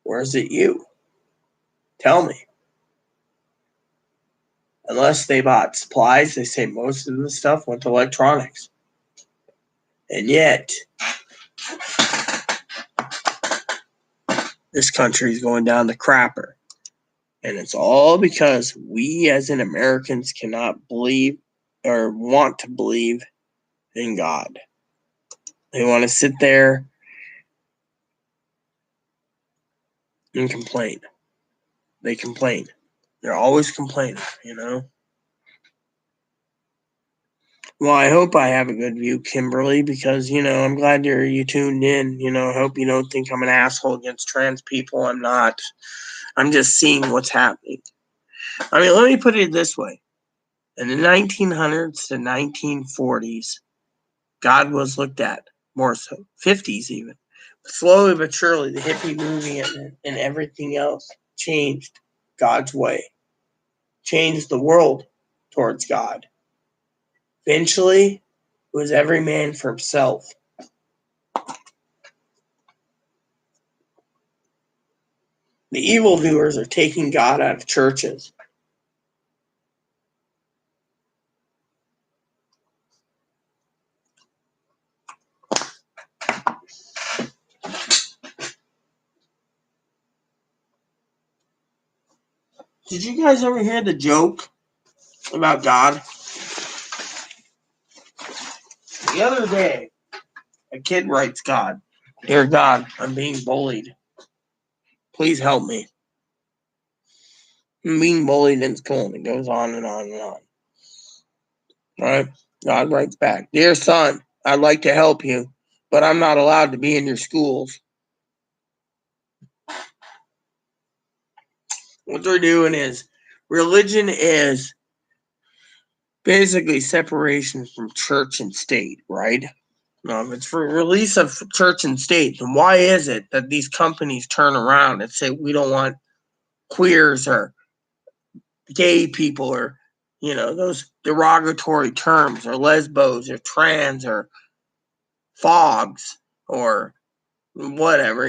Or is it you? Tell me. Unless they bought supplies, they say most of the stuff went to electronics. And yet, this country is going down the crapper. And it's all because we as in Americans cannot believe or want to believe in God. They want to sit there and complain. They complain. They're always complaining, Well, I hope I have a good view, Kimberly, because, I'm glad you tuned in. I hope you don't think I'm an asshole against trans people. I'm not. I'm just seeing what's happening. I mean, let me put it this way. In the 1900s to 1940s, God was looked at more so, 50s even. Slowly but surely, the hippie movement and everything else changed God's way, changed the world towards God. Eventually, it was every man for himself. The evildoers are taking God out of churches. Did you guys ever hear the joke about God? The other day, a kid writes God, "Dear God, I'm being bullied. Please help me. I'm being bullied in school." And it goes on and on and on. All right. God writes back, "Dear son, I'd like to help you, but I'm not allowed to be in your schools." What they're doing is religion is basically separation from church and state, right? It's for release of church and state. And why is it that these companies turn around and say we don't want queers or gay people or those derogatory terms or lesbos or trans or fogs or whatever,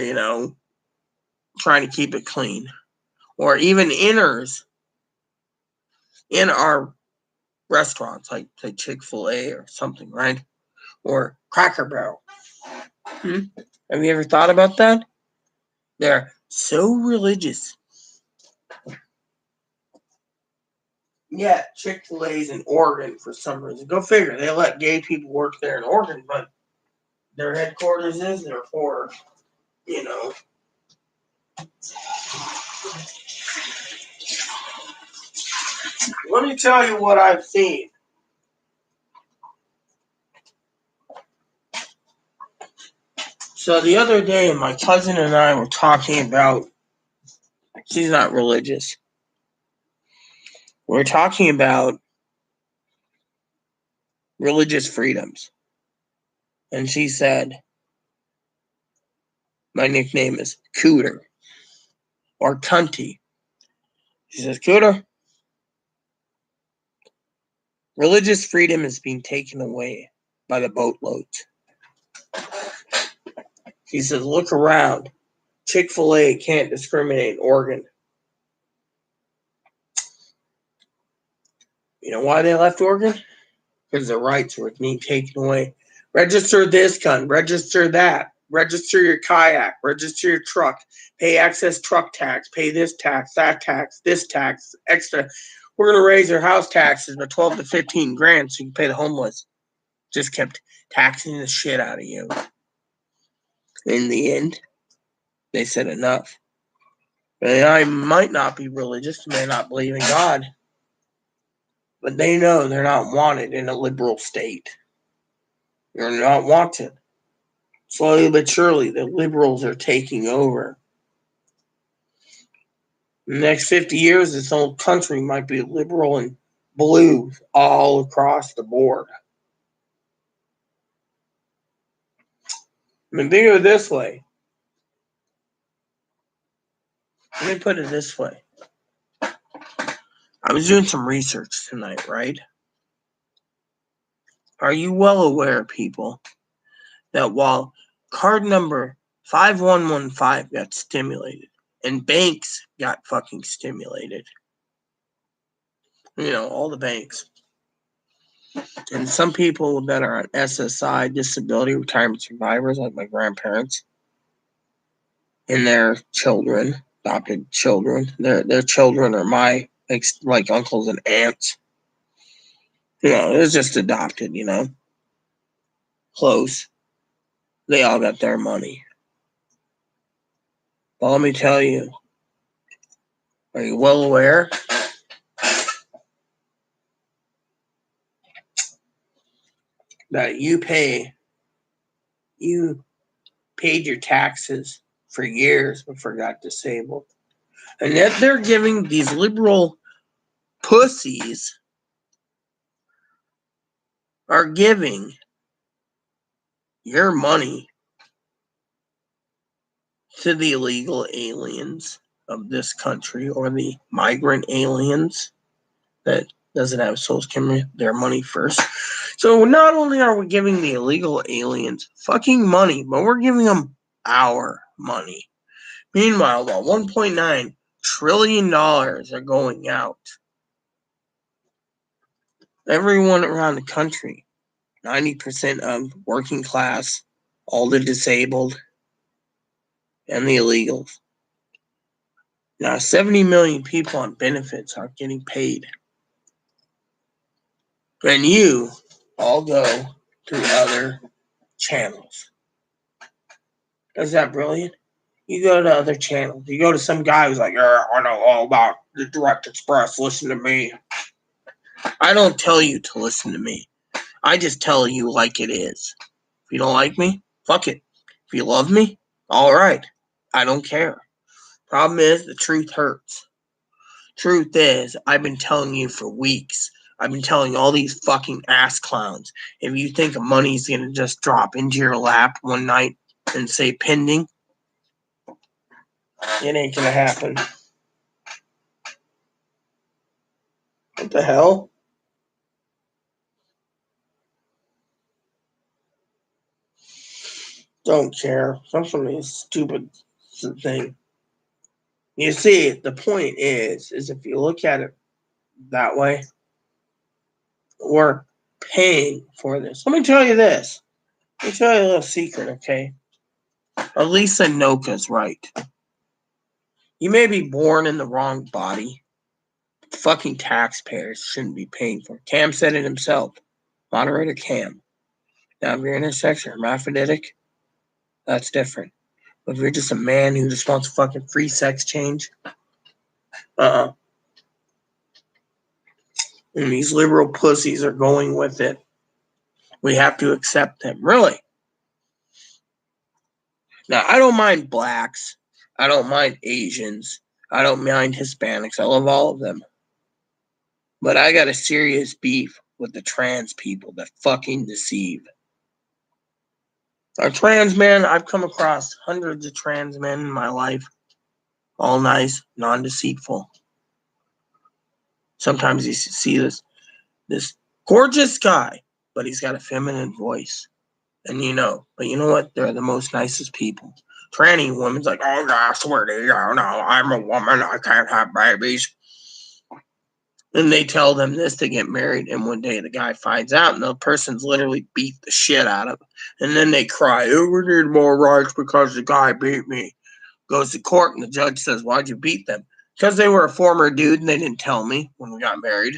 trying to keep it clean, or even inners in our restaurants like say Chick-fil-A or something, right? Or Cracker Barrel. Have you ever thought about that? They're so religious. Yeah, Chick-fil-A's in Oregon for some reason. Go figure. They let gay people work there in Oregon, but their headquarters is there for, Let me tell you what I've seen. So the other day, my cousin and I were talking about, she's not religious. We're talking about religious freedoms. And she said, my nickname is Cooter or Cunty. She says, Cooter, religious freedom is being taken away by the boatloads. She says, look around. Chick-fil-A can't discriminate in Oregon. You know why they left Oregon? Because their rights were being taken away. Register this gun, register that, register your kayak, register your truck, pay excess truck tax, pay this tax, this tax, extra. We're going to raise your house taxes by 12 to 15 grand so you can pay the homeless. Just kept taxing the shit out of you. In the end, they said enough. And I might not be religious, may not believe in God, but they know they're not wanted in a liberal state. They're not wanted. Slowly but surely, the liberals are taking over. In the next 50 years, this whole country might be liberal and blue all across the board. I mean, think of it this way. Let me put it this way. I was doing some research tonight, right? Are you well aware, people, that while card number 5115 got stimulated and banks got fucking stimulated, you know, all the banks, and some people that are on SSI, disability retirement survivors, like my grandparents, and their children, adopted children, their children are my like uncles and aunts. You know, it's just adopted, you know, close. They all got their money. But let me tell you, are you well aware that you paid your taxes for years before you got disabled? And yet they're giving these liberal pussies are giving your money to the illegal aliens of this country, or the migrant aliens that doesn't have social security, their money first. So not only are we giving the illegal aliens fucking money, but we're giving them our money. Meanwhile, about $1.9 trillion are going out. Everyone around the country, 90% of working class, all the disabled, and the illegals. Now, 70 million people on benefits are getting paid. And you all go to other channels. Is that brilliant? You go to other channels. You go to some guy who's like, I know all about the Direct Express. Listen to me. I don't tell you to listen to me. I just tell you like it is. If you don't like me, fuck it. If you love me, all right. I don't care. Problem is, the truth hurts. Truth is, I've been telling you for weeks. I've been telling all these fucking ass clowns. If you think money's gonna just drop into your lap one night and say pending, it ain't gonna happen. What the hell? Don't care. Something stupid thing. You see, the point is if you look at it that way, we're paying for this. Let me tell you this. Let me tell you a little secret, okay? Elisa Noka's right. You may be born in the wrong body. Fucking taxpayers shouldn't be paying for it. Cam said it himself. Moderator Cam. Now, if you're intersex or hermaphroditic, that's different. But if you're just a man who just wants fucking free sex change, And these liberal pussies are going with it. We have to accept them. Really. Now, I don't mind blacks. I don't mind Asians. I don't mind Hispanics. I love all of them. But I got a serious beef with the trans people that fucking deceive. A trans man, I've come across hundreds of trans men in my life. All nice, non-deceitful. Sometimes you see this gorgeous guy, but he's got a feminine voice. And but you know what? They're the most nicest people. Tranny woman's like, oh, yeah, I swear to you, no, I'm a woman. I can't have babies. And they tell them this to get married. And one day the guy finds out, and the person's literally beat the shit out of him. And then they cry, oh, we need more rights because the guy beat me. Goes to court, and the judge says, why'd you beat them? Because they were a former dude, and they didn't tell me when we got married.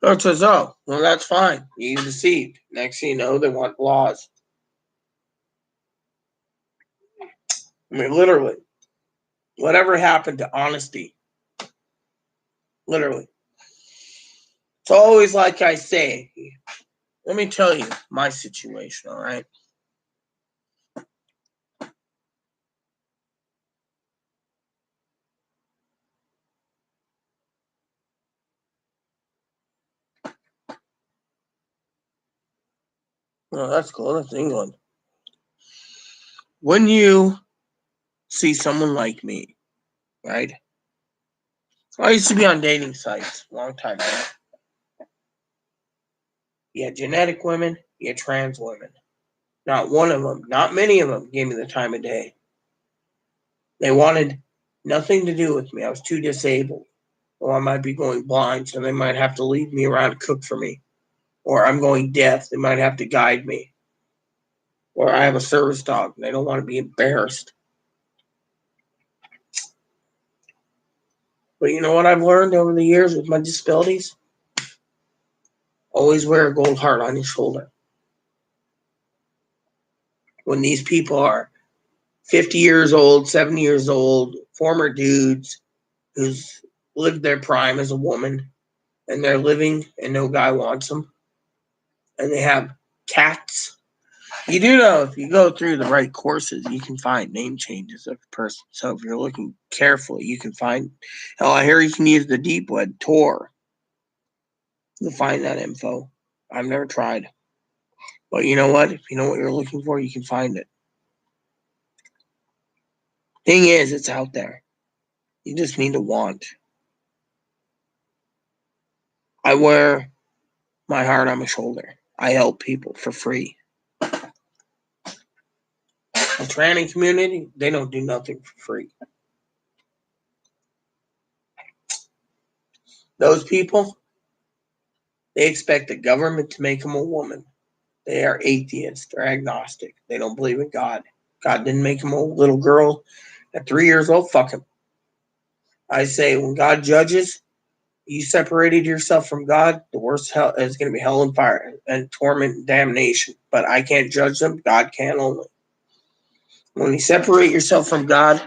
So it says, oh, well, that's fine. You deceived. Next thing you know, they want laws. I mean, literally. Whatever happened to honesty? Literally. It's always like I say. Let me tell you my situation, all right? Oh, that's cool. That's England. When you see someone like me, right? I used to be on dating sites a long time ago. You had genetic women, you had trans women. Not one of them, not many of them gave me the time of day. They wanted nothing to do with me. I was too disabled. Or I might be going blind, so they might have to leave me around to cook for me. Or I'm going deaf, they might have to guide me. Or I have a service dog, and they don't want to be embarrassed. But you know what I've learned over the years with my disabilities? Always wear a gold heart on your shoulder. When these people are 50 years old, 70 years old, former dudes who's lived their prime as a woman, and they're living and no guy wants them, and they have cats. You do know if you go through the right courses, you can find name changes of a person. So if you're looking carefully, you can find. Hell, I hear you can use the deep web Tor to find that info. I've never tried, but you know what? If you know what you're looking for, you can find it. Thing is, it's out there. You just need to want. I wear my heart on my shoulder. I help people for free. The tranny community, they don't do nothing for free. Those people, they expect the government to make them a woman. They are atheists or agnostic. They don't believe in God. God didn't make them a little girl at 3 years old. Fuck him. I say when God judges, you separated yourself from God, the worst hell is going to be hell and fire and torment and damnation. But I can't judge them. God can only. When you separate yourself from God,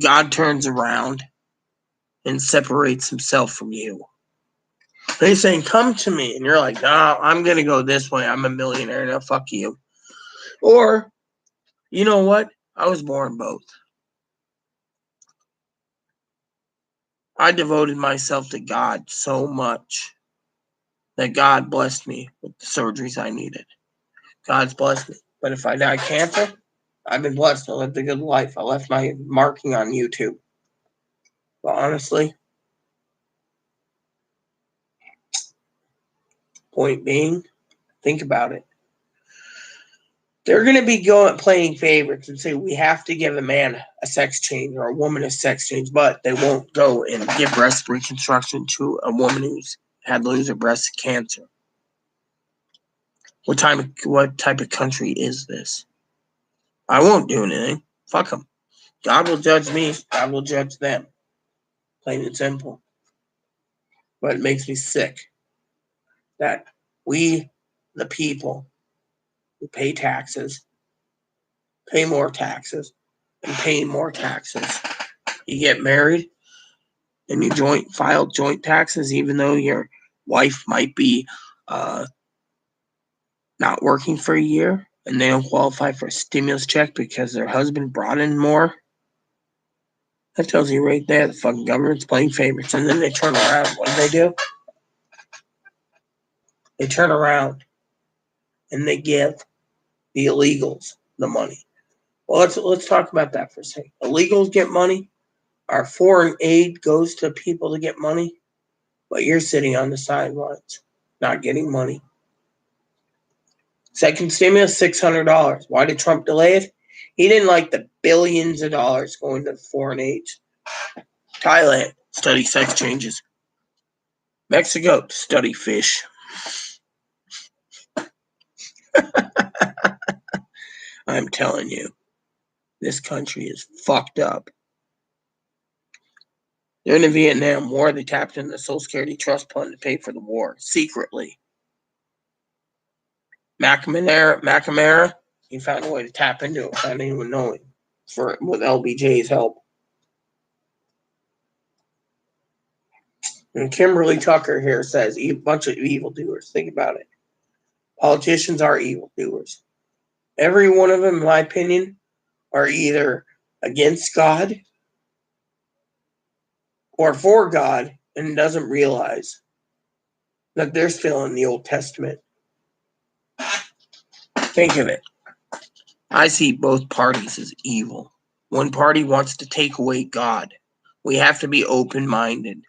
God turns around and separates himself from you. They're saying, come to me. And you're like, no, I'm going to go this way. I'm a millionaire. Now, fuck you. Or, you know what? I was born both. I devoted myself to God so much that God blessed me with the surgeries I needed. God's blessed me. But if I die cancer, I've been blessed. I lived a good life. I left my marking on YouTube. But honestly, point being, think about it. They're going to be playing favorites and say we have to give a man a sex change or a woman a sex change, but they won't go and give breast reconstruction to a woman who's had to lose her breast to cancer. What type of country is this? I won't do anything. Fuck them. God will judge me. God will judge them. Plain and simple. But it makes me sick that we, the people, who pay taxes, pay more taxes, and pay more taxes, You get married and you file joint taxes, even though your wife might be not working for a year, and they don't qualify for a stimulus check because their husband brought in more. That tells you right there the fucking government's playing favorites. And then they turn around. What do? They turn around and they give the illegals the money. Well, let's talk about that for a second. Illegals get money. Our foreign aid goes to people to get money, but you're sitting on the sidelines, not getting money. Second stimulus, $600. Why did Trump delay it? He didn't like the billions of dollars going to foreign aid. Thailand, study sex changes. Mexico, study fish. I'm telling you, this country is fucked up. During the Vietnam War, they tapped into the Social Security Trust Fund to pay for the war, secretly. McNamara, he found a way to tap into it without anyone knowing, with LBJ's help. And Kimberly Tucker here says, a bunch of evildoers. Think about it. Politicians are evildoers. Every one of them, in my opinion, are either against God or for God and doesn't realize that they're still in the Old Testament. Think of it. I see both parties as evil. One party wants to take away God. We have to be open-minded.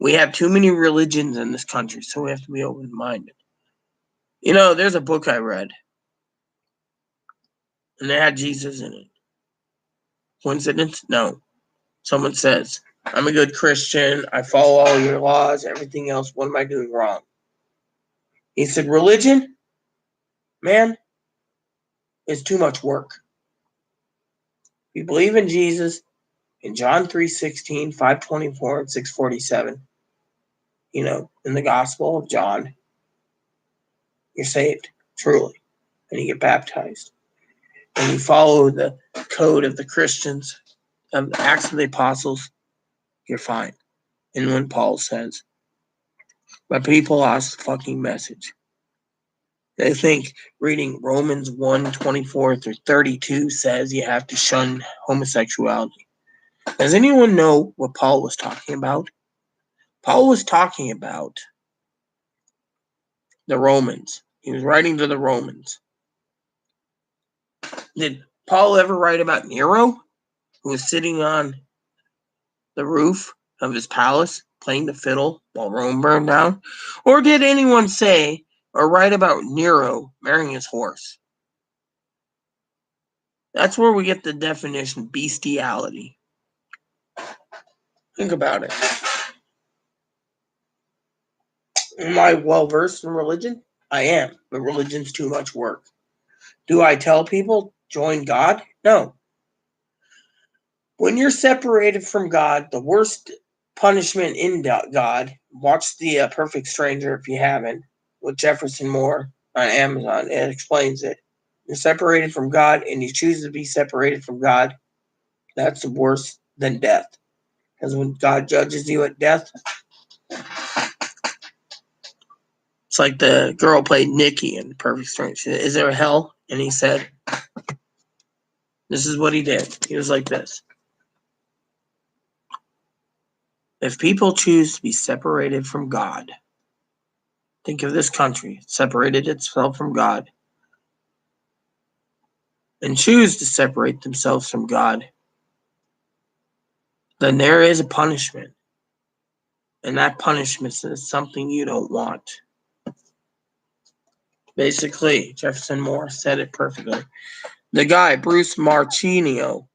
We have too many religions in this country, so we have to be open-minded. You know, there's a book I read, and it had Jesus in it. Coincidence? No. Someone says, I'm a good Christian. I follow all your laws, everything else. What am I doing wrong? He said, religion, man, is too much work. You believe in Jesus in John 3:16, 5:24, and 6:47, you know, in the Gospel of John, you're saved, truly, and you get baptized. And you follow the code of the Christians, of the Acts of the Apostles, you're fine. And when Paul says, but people lost the fucking message. They think reading Romans 1:24 through 32 says you have to shun homosexuality. Does anyone know what Paul was talking about? Paul was talking about the Romans. He was writing to the Romans. Did Paul ever write about Nero, who was sitting on the roof of his palace playing the fiddle while Rome burned down? Or did anyone say or write about Nero marrying his horse? That's where we get the definition bestiality. Think about it. Am I well versed in religion? I am, but religion's too much work. Do I tell people join God? No. When you're separated from God, the worst punishment in God, watch The Perfect Stranger if you haven't, with Jefferson Moore on Amazon. It explains it. You're separated from God and you choose to be separated from God. That's worse than death. Because when God judges you at death, it's like the girl played Nikki in Perfect Stranger. Is there a hell? And he said, this is what he did. He was like this. If people choose to be separated from God, think of this country, separated itself from God, and choose to separate themselves from God, then there is a punishment. And that punishment is something you don't want. Basically, Jefferson Moore said it perfectly. The guy, Bruce Marchinio,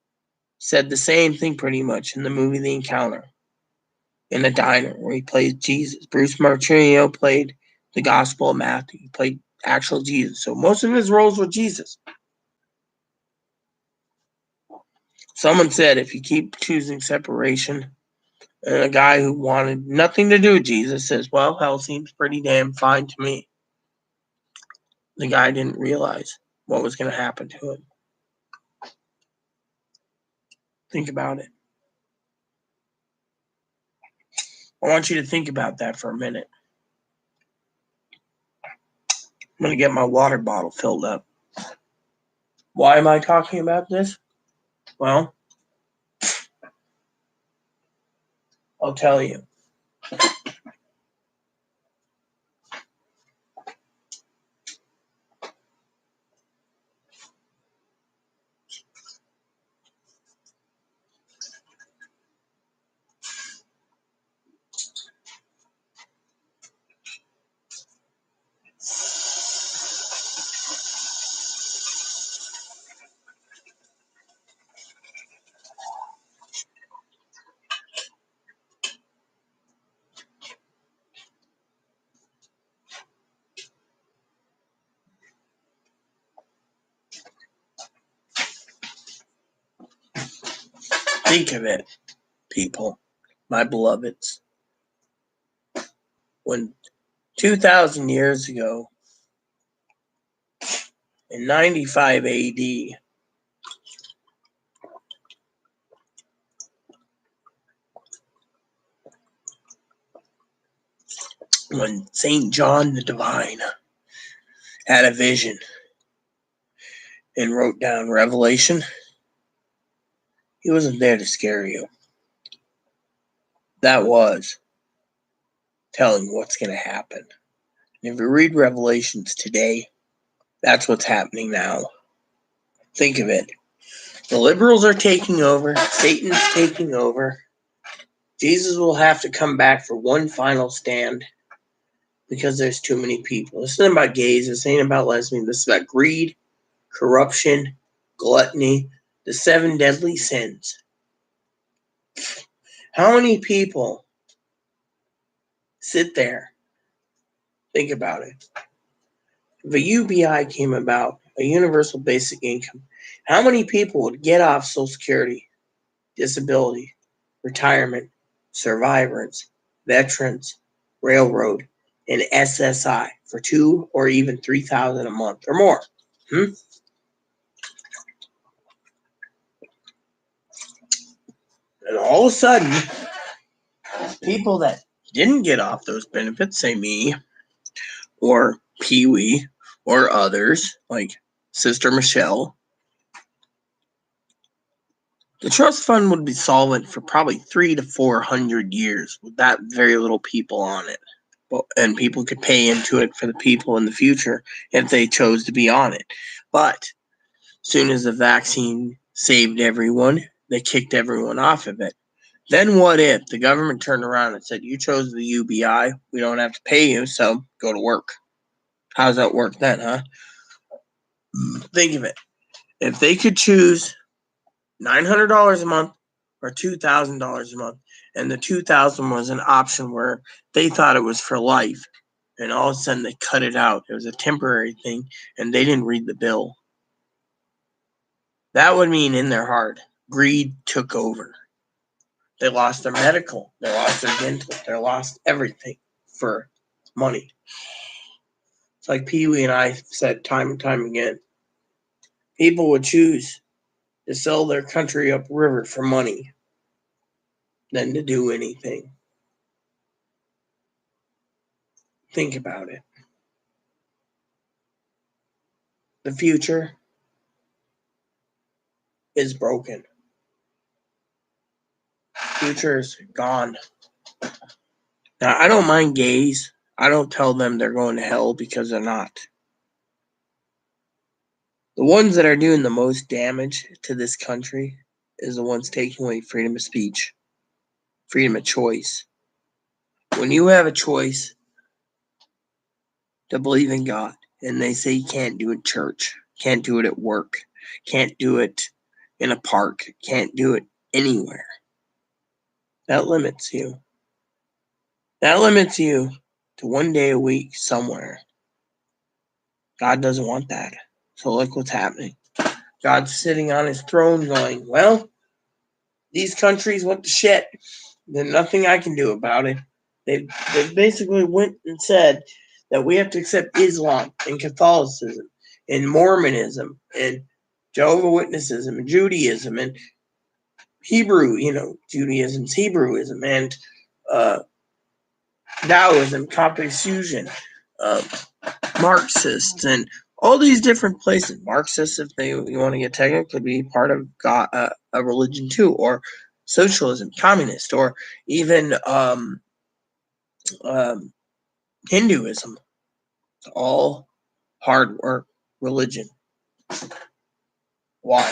said the same thing pretty much in the movie The Encounter, in a diner where he played Jesus. Bruce Marchinio played the Gospel of Matthew. He played actual Jesus. So most of his roles were Jesus. Someone said if you keep choosing separation, and a guy who wanted nothing to do with Jesus says, well, hell seems pretty damn fine to me. The guy didn't realize what was going to happen to him. Think about it. I want you to think about that for a minute. I'm going to get my water bottle filled up. Why am I talking about this? Well, I'll tell you. Think of it, people, my beloveds. When 2,000 years ago, in 95 AD, when St. John the Divine had a vision and wrote down Revelation, he wasn't there to scare you. That was telling what's going to happen. And if you read Revelations today, that's what's happening now. Think of it. The liberals are taking over. Satan's taking over. Jesus will have to come back for one final stand because there's too many people. This isn't about gays. This ain't about lesbians. This is about greed, corruption, gluttony, the 7 deadly sins. How many people sit there? Think about it. If a UBI came about, a universal basic income, how many people would get off Social Security, disability, retirement, survivors, veterans, railroad, and SSI for $2,000 or even $3,000 a month or more? And all of a sudden, people that didn't get off those benefits, say me, or Pee Wee, or others like Sister Michelle, the trust fund would be solvent for probably 300 to 400 years with that very little people on it. And people could pay into it for the people in the future if they chose to be on it. But as soon as the vaccine saved everyone, they kicked everyone off of it. Then what if the government turned around and said, you chose the UBI, we don't have to pay you, so go to work? How does that work then, huh? Think of it. If they could choose $900 a month or $2,000 a month, and the $2,000 was an option where they thought it was for life, and all of a sudden they cut it out. It was a temporary thing, and they didn't read the bill. That would mean in their heart, greed took over. They lost their medical, they lost their dental, they lost everything for money. It's like Pee Wee and I said time and time again. People would choose to sell their country upriver for money than to do anything. Think about it. The future is broken. Future is gone. Now, I don't mind gays. I don't tell them they're going to hell because they're not. The ones that are doing the most damage to this country is the ones taking away freedom of speech, freedom of choice. When you have a choice to believe in God, and they say you can't do it at church, can't do it at work, can't do it in a park, can't do it anywhere, that limits you. That limits you to one day a week somewhere. God doesn't want that. So look what's happening. God's sitting on his throne going, well, these countries went to shit. There's nothing I can do about it. They basically went and said that we have to accept Islam and Catholicism and Mormonism and Jehovah's Witnesses and Judaism and Hebrew, Judaism's Hebrewism and Taoism, Confucian, Marxists, and all these different places. Marxists, if you want to get technical, could be part of God, a religion too, or socialism, communist, or even um, Hinduism. It's all hard work religion. Why?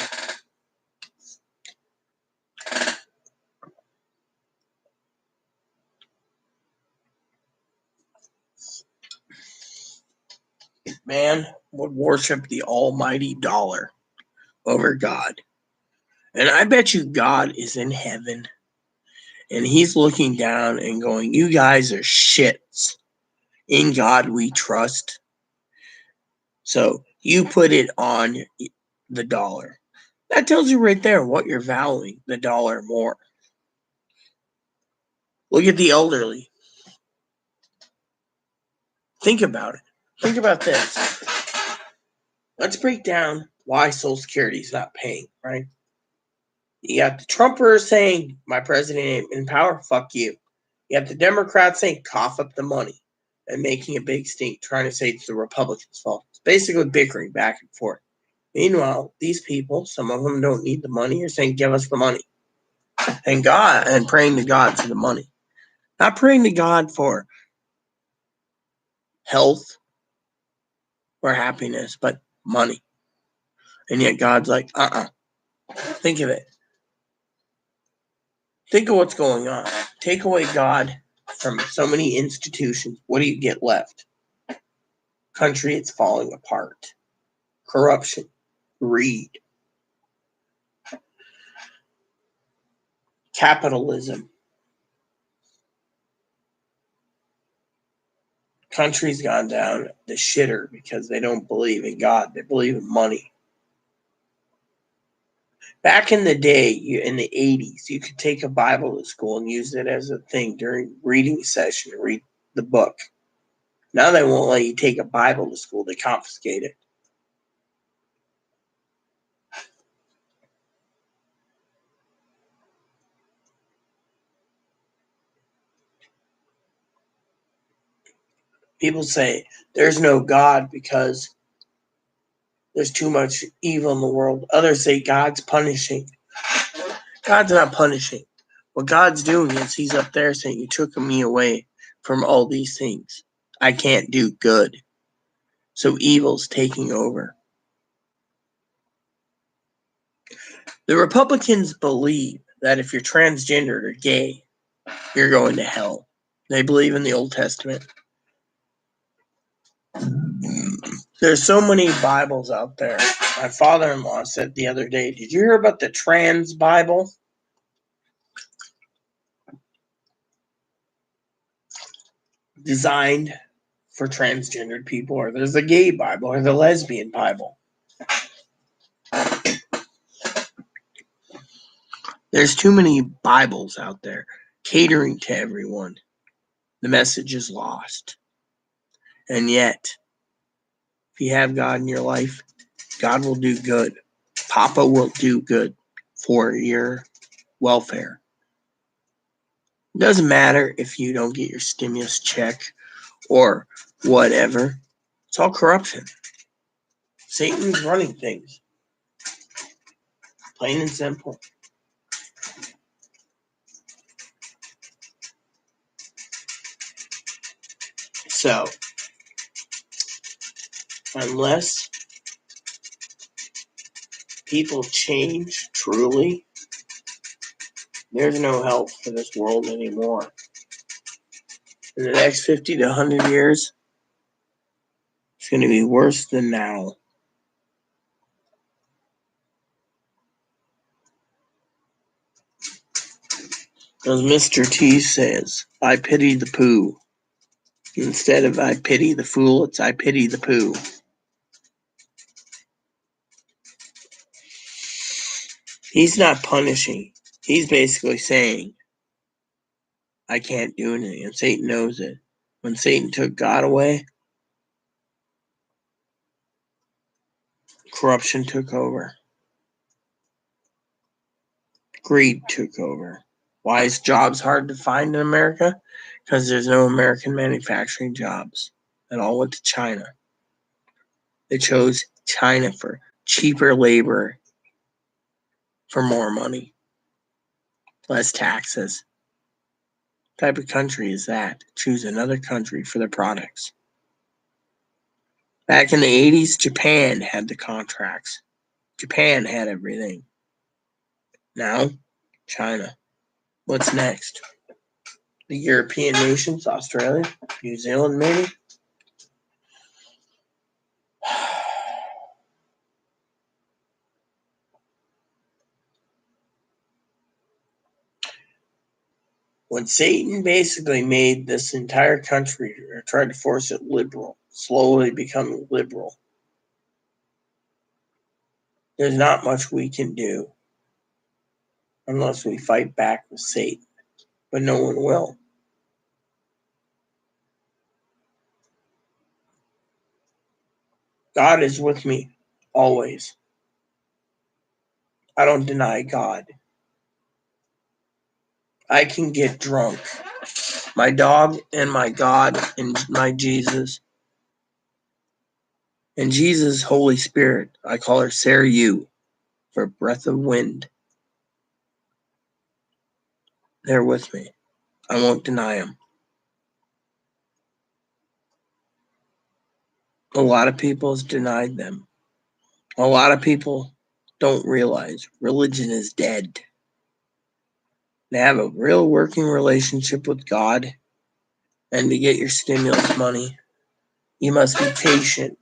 Man would worship the almighty dollar over God. And I bet you God is in heaven and he's looking down and going, "You guys are shits. In God we trust. So you put it on the dollar." That tells you right there what you're valuing the dollar more. Look at the elderly. Think about it. Think about this. Let's break down why Social Security is not paying, right? You got the Trumpers saying, "My president ain't in power, fuck you." You have the Democrats saying, "Cough up the money," and making a big stink, trying to say it's the Republicans' fault. It's basically bickering back and forth. Meanwhile, these people, some of them don't need the money, are saying, "Give us the money." And God, and praying to God for the money. Not praying to God for health or happiness, but money. And yet God's like, Think of it. Think of what's going on. Take away God from so many institutions. What do you get left? Country, it's falling apart. Corruption, greed, capitalism. Country's gone down the shitter because they don't believe in God. They believe in money. Back in the day, in the 80s, you could take a Bible to school and use it as a thing during reading session and read the book. Now they won't let you take a Bible to school. They confiscate it. People say there's no God because there's too much evil in the world. Others say God's punishing. God's not punishing. What God's doing is he's up there saying, "You took me away from all these things. I can't do good." So evil's taking over. The Republicans believe that if you're transgendered or gay, you're going to hell. They believe in the Old Testament. There's so many Bibles out there. My father-in-law said the other day, "Did you hear about the trans Bible?" Designed for transgendered people, or there's the gay Bible or the lesbian Bible. There's too many Bibles out there catering to everyone. The message is lost. And yet, if you have God in your life, God will do good. Papa will do good for your welfare. It doesn't matter if you don't get your stimulus check or whatever. It's all corruption. Satan's running things. Plain and simple. So, unless people change truly, there's no help for this world anymore. In the next 50 to 100 years, it's going to be worse than now. As Mr. T says, "I pity the poo." Instead of "I pity the fool," it's "I pity the poo." He's not punishing. He's basically saying, "I can't do anything," and Satan knows it. When Satan took God away, corruption took over. Greed took over. Why is jobs hard to find in America? because there's no American manufacturing jobs. It all went to China. They chose China for cheaper labor, for more money, less taxes. What type of country is that? Choose another country for their products. Back in the 80s, Japan had the contracts. Japan had everything. Now, China. What's next? The European nations, Australia, New Zealand, maybe? When Satan basically made this entire country, or tried to force it liberal, slowly becoming liberal, there's not much we can do unless we fight back with Satan. But no one will. God is with me always. I don't deny God. I can get drunk. My dog and my God and my Jesus. And Jesus' Holy Spirit, I call her Sarah Yu for breath of wind. They're with me. I won't deny them. A lot of people has denied them. A lot of people don't realize religion is dead. To have a real working relationship with God and to get your stimulus money, you must be patient.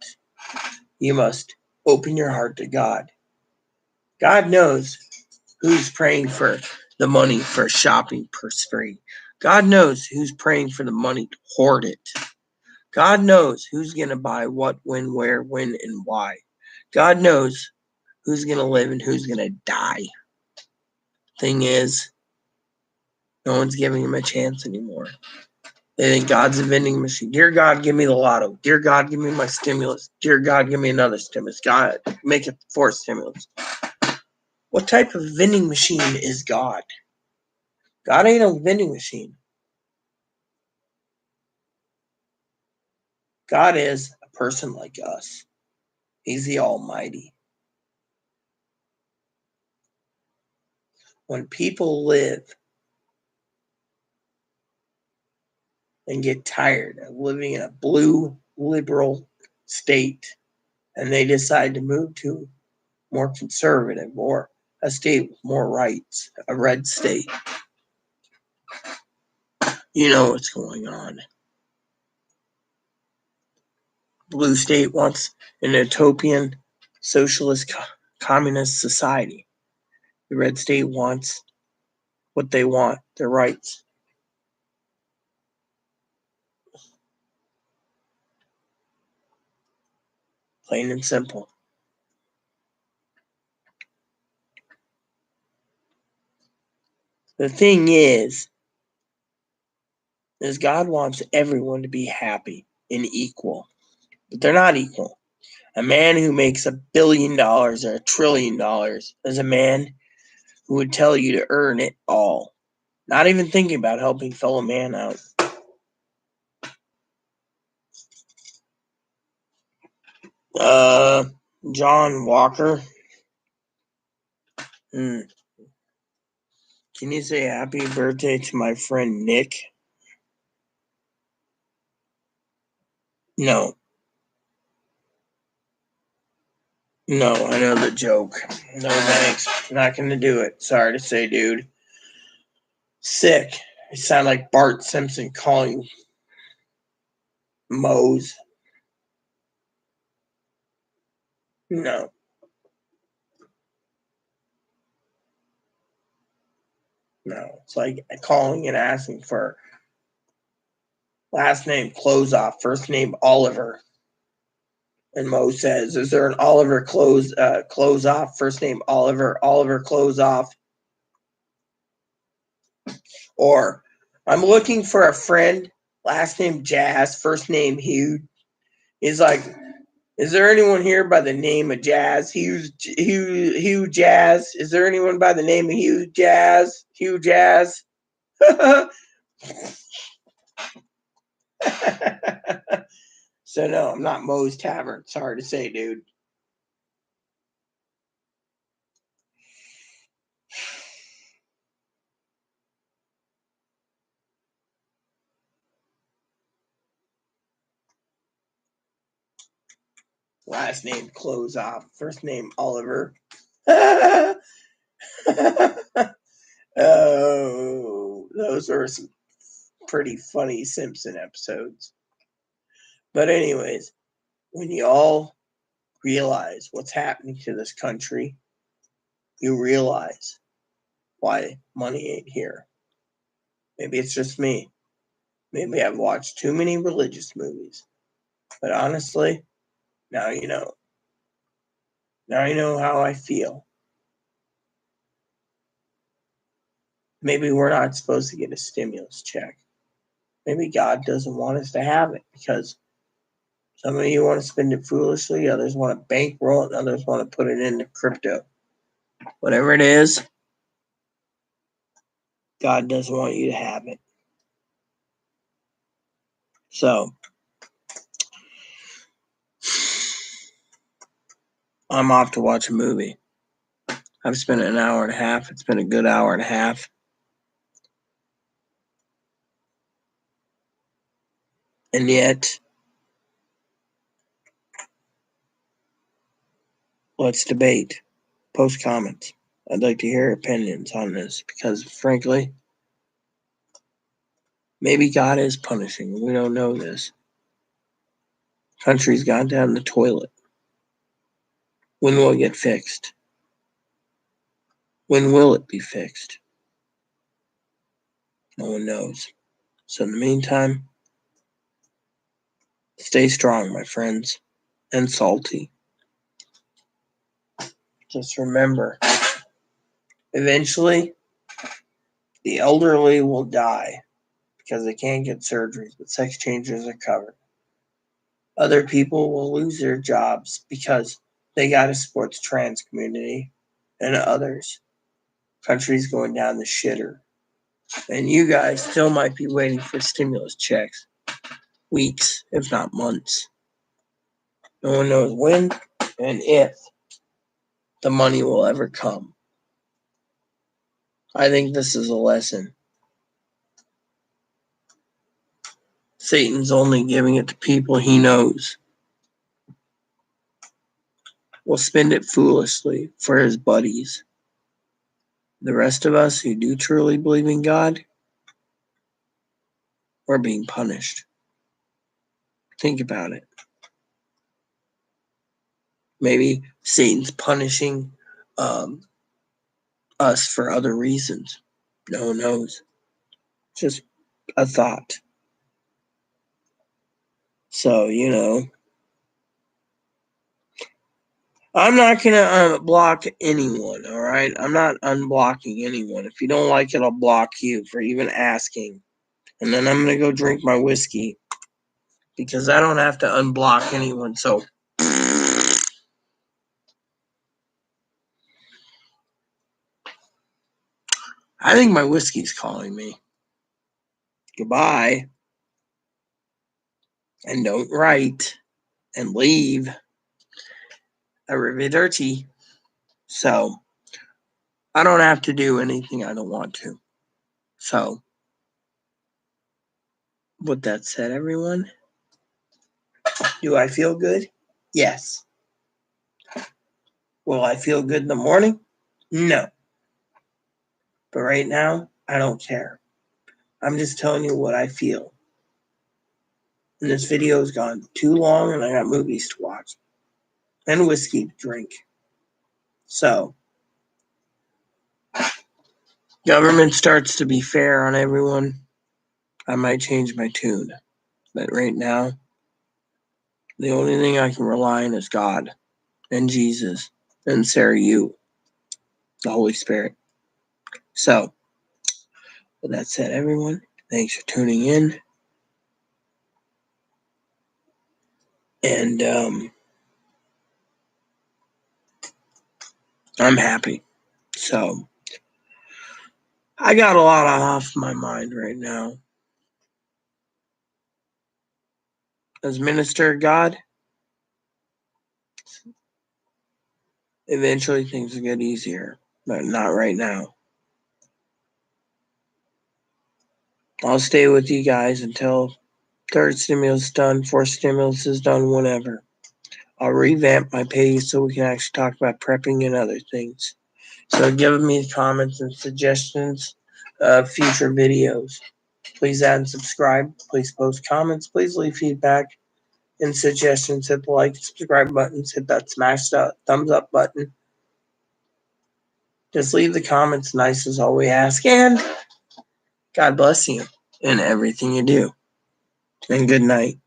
You must open your heart to God. God knows who's praying for the money for a shopping spree. God knows who's praying for the money to hoard it. God knows who's going to buy what, when, where, when, and why. God knows who's going to live and who's going to die. Thing is, no one's giving him a chance anymore. They think God's a vending machine. Dear God, give me the lotto. Dear God, give me my stimulus. Dear God, give me another stimulus. God, make it 4 stimulus. What type of vending machine is God? God ain't a vending machine. God is a person like us. He's the Almighty. When people live and get tired of living in a blue liberal state and they decide to move to more conservative or a state with more rights, a red state, you know what's going on. Blue state wants an utopian socialist communist society. The red state wants what they want, their rights. Plain and simple. The thing is God wants everyone to be happy and equal. But they're not equal. A man who makes $1 billion or $1 trillion is a man who would tell you to earn it all, not even thinking about helping fellow man out. John Walker. Can you say happy birthday to my friend Nick? No. No, I know the joke. No thanks. Not gonna do it. Sorry to say, dude. Sick. You sound like Bart Simpson calling Moe's. No. No. It's like calling and asking for last name close off, first name Oliver. And Mo says, is there an Oliver close off? First name Oliver close off. Or I'm looking for a friend, last name Jazz, first name Hugh. He's like, is there anyone here by the name of Jazz? Hugh Jazz. Is there anyone by the name of Hugh Jazz? Hugh Jazz. So no, I'm not Moe's Tavern. Sorry to say, dude. Last name close off. First name Oliver. Oh, those are some pretty funny Simpson episodes. But anyways, when you all realize what's happening to this country, you realize why money ain't here. Maybe it's just me. Maybe I've watched too many religious movies. But honestly, now you know. Now you know how I feel. Maybe we're not supposed to get a stimulus check. Maybe God doesn't want us to have it because some of you want to spend it foolishly, others want to bankroll it, and others want to put it into crypto. Whatever it is, God doesn't want you to have it. So, I'm off to watch a movie. I've spent an hour and a half. It's been a good hour and a half. And yet, let's debate. Post comments. I'd like to hear opinions on this because, frankly, maybe God is punishing. We don't know this. Country's gone down the toilet. When will it get fixed? When will it be fixed? No one knows. So in the meantime, stay strong, my friends, and salty. Just remember, eventually, the elderly will die because they can't get surgeries, but sex changes are covered. Other people will lose their jobs because they got to support the trans community, and others. Country's going down the shitter. And you guys still might be waiting for stimulus checks. Weeks, if not months. No one knows when and if the money will ever come. I think this is a lesson. Satan's only giving it to people he knows will spend it foolishly for his buddies. The rest of us who do truly believe in God, we're being punished. Think about it. Maybe Satan's punishing us for other reasons. No one knows. Just a thought. So, I'm not going to block anyone, all right? I'm not unblocking anyone. If you don't like it, I'll block you for even asking. And then I'm going to go drink my whiskey because I don't have to unblock anyone. So, I think my whiskey's calling me. Goodbye. And don't write and leave. Arrivederci. So, I don't have to do anything I don't want to. So, with that said, everyone, do I feel good? Yes. Will I feel good in the morning? No. But right now, I don't care. I'm just telling you what I feel. And this video has gone too long and I got movies to watch and whiskey to drink. So, government starts to be fair on everyone, I might change my tune. But right now, the only thing I can rely on is God and Jesus and Sarah, you, the Holy Spirit. So, with that said, everyone, thanks for tuning in. And I'm happy. So, I got a lot off my mind right now. as minister of God, eventually things will get easier, but not right now. I'll stay with you guys until third stimulus is done, fourth stimulus is done, whenever. I'll revamp my page so we can actually talk about prepping and other things. So give me comments and suggestions of future videos. Please add and subscribe. Please post comments. Please leave feedback and suggestions. Hit the like and subscribe buttons. Hit that smash that thumbs up button. Just leave the comments. Nice is all we ask. And God bless you in everything you do. And good night.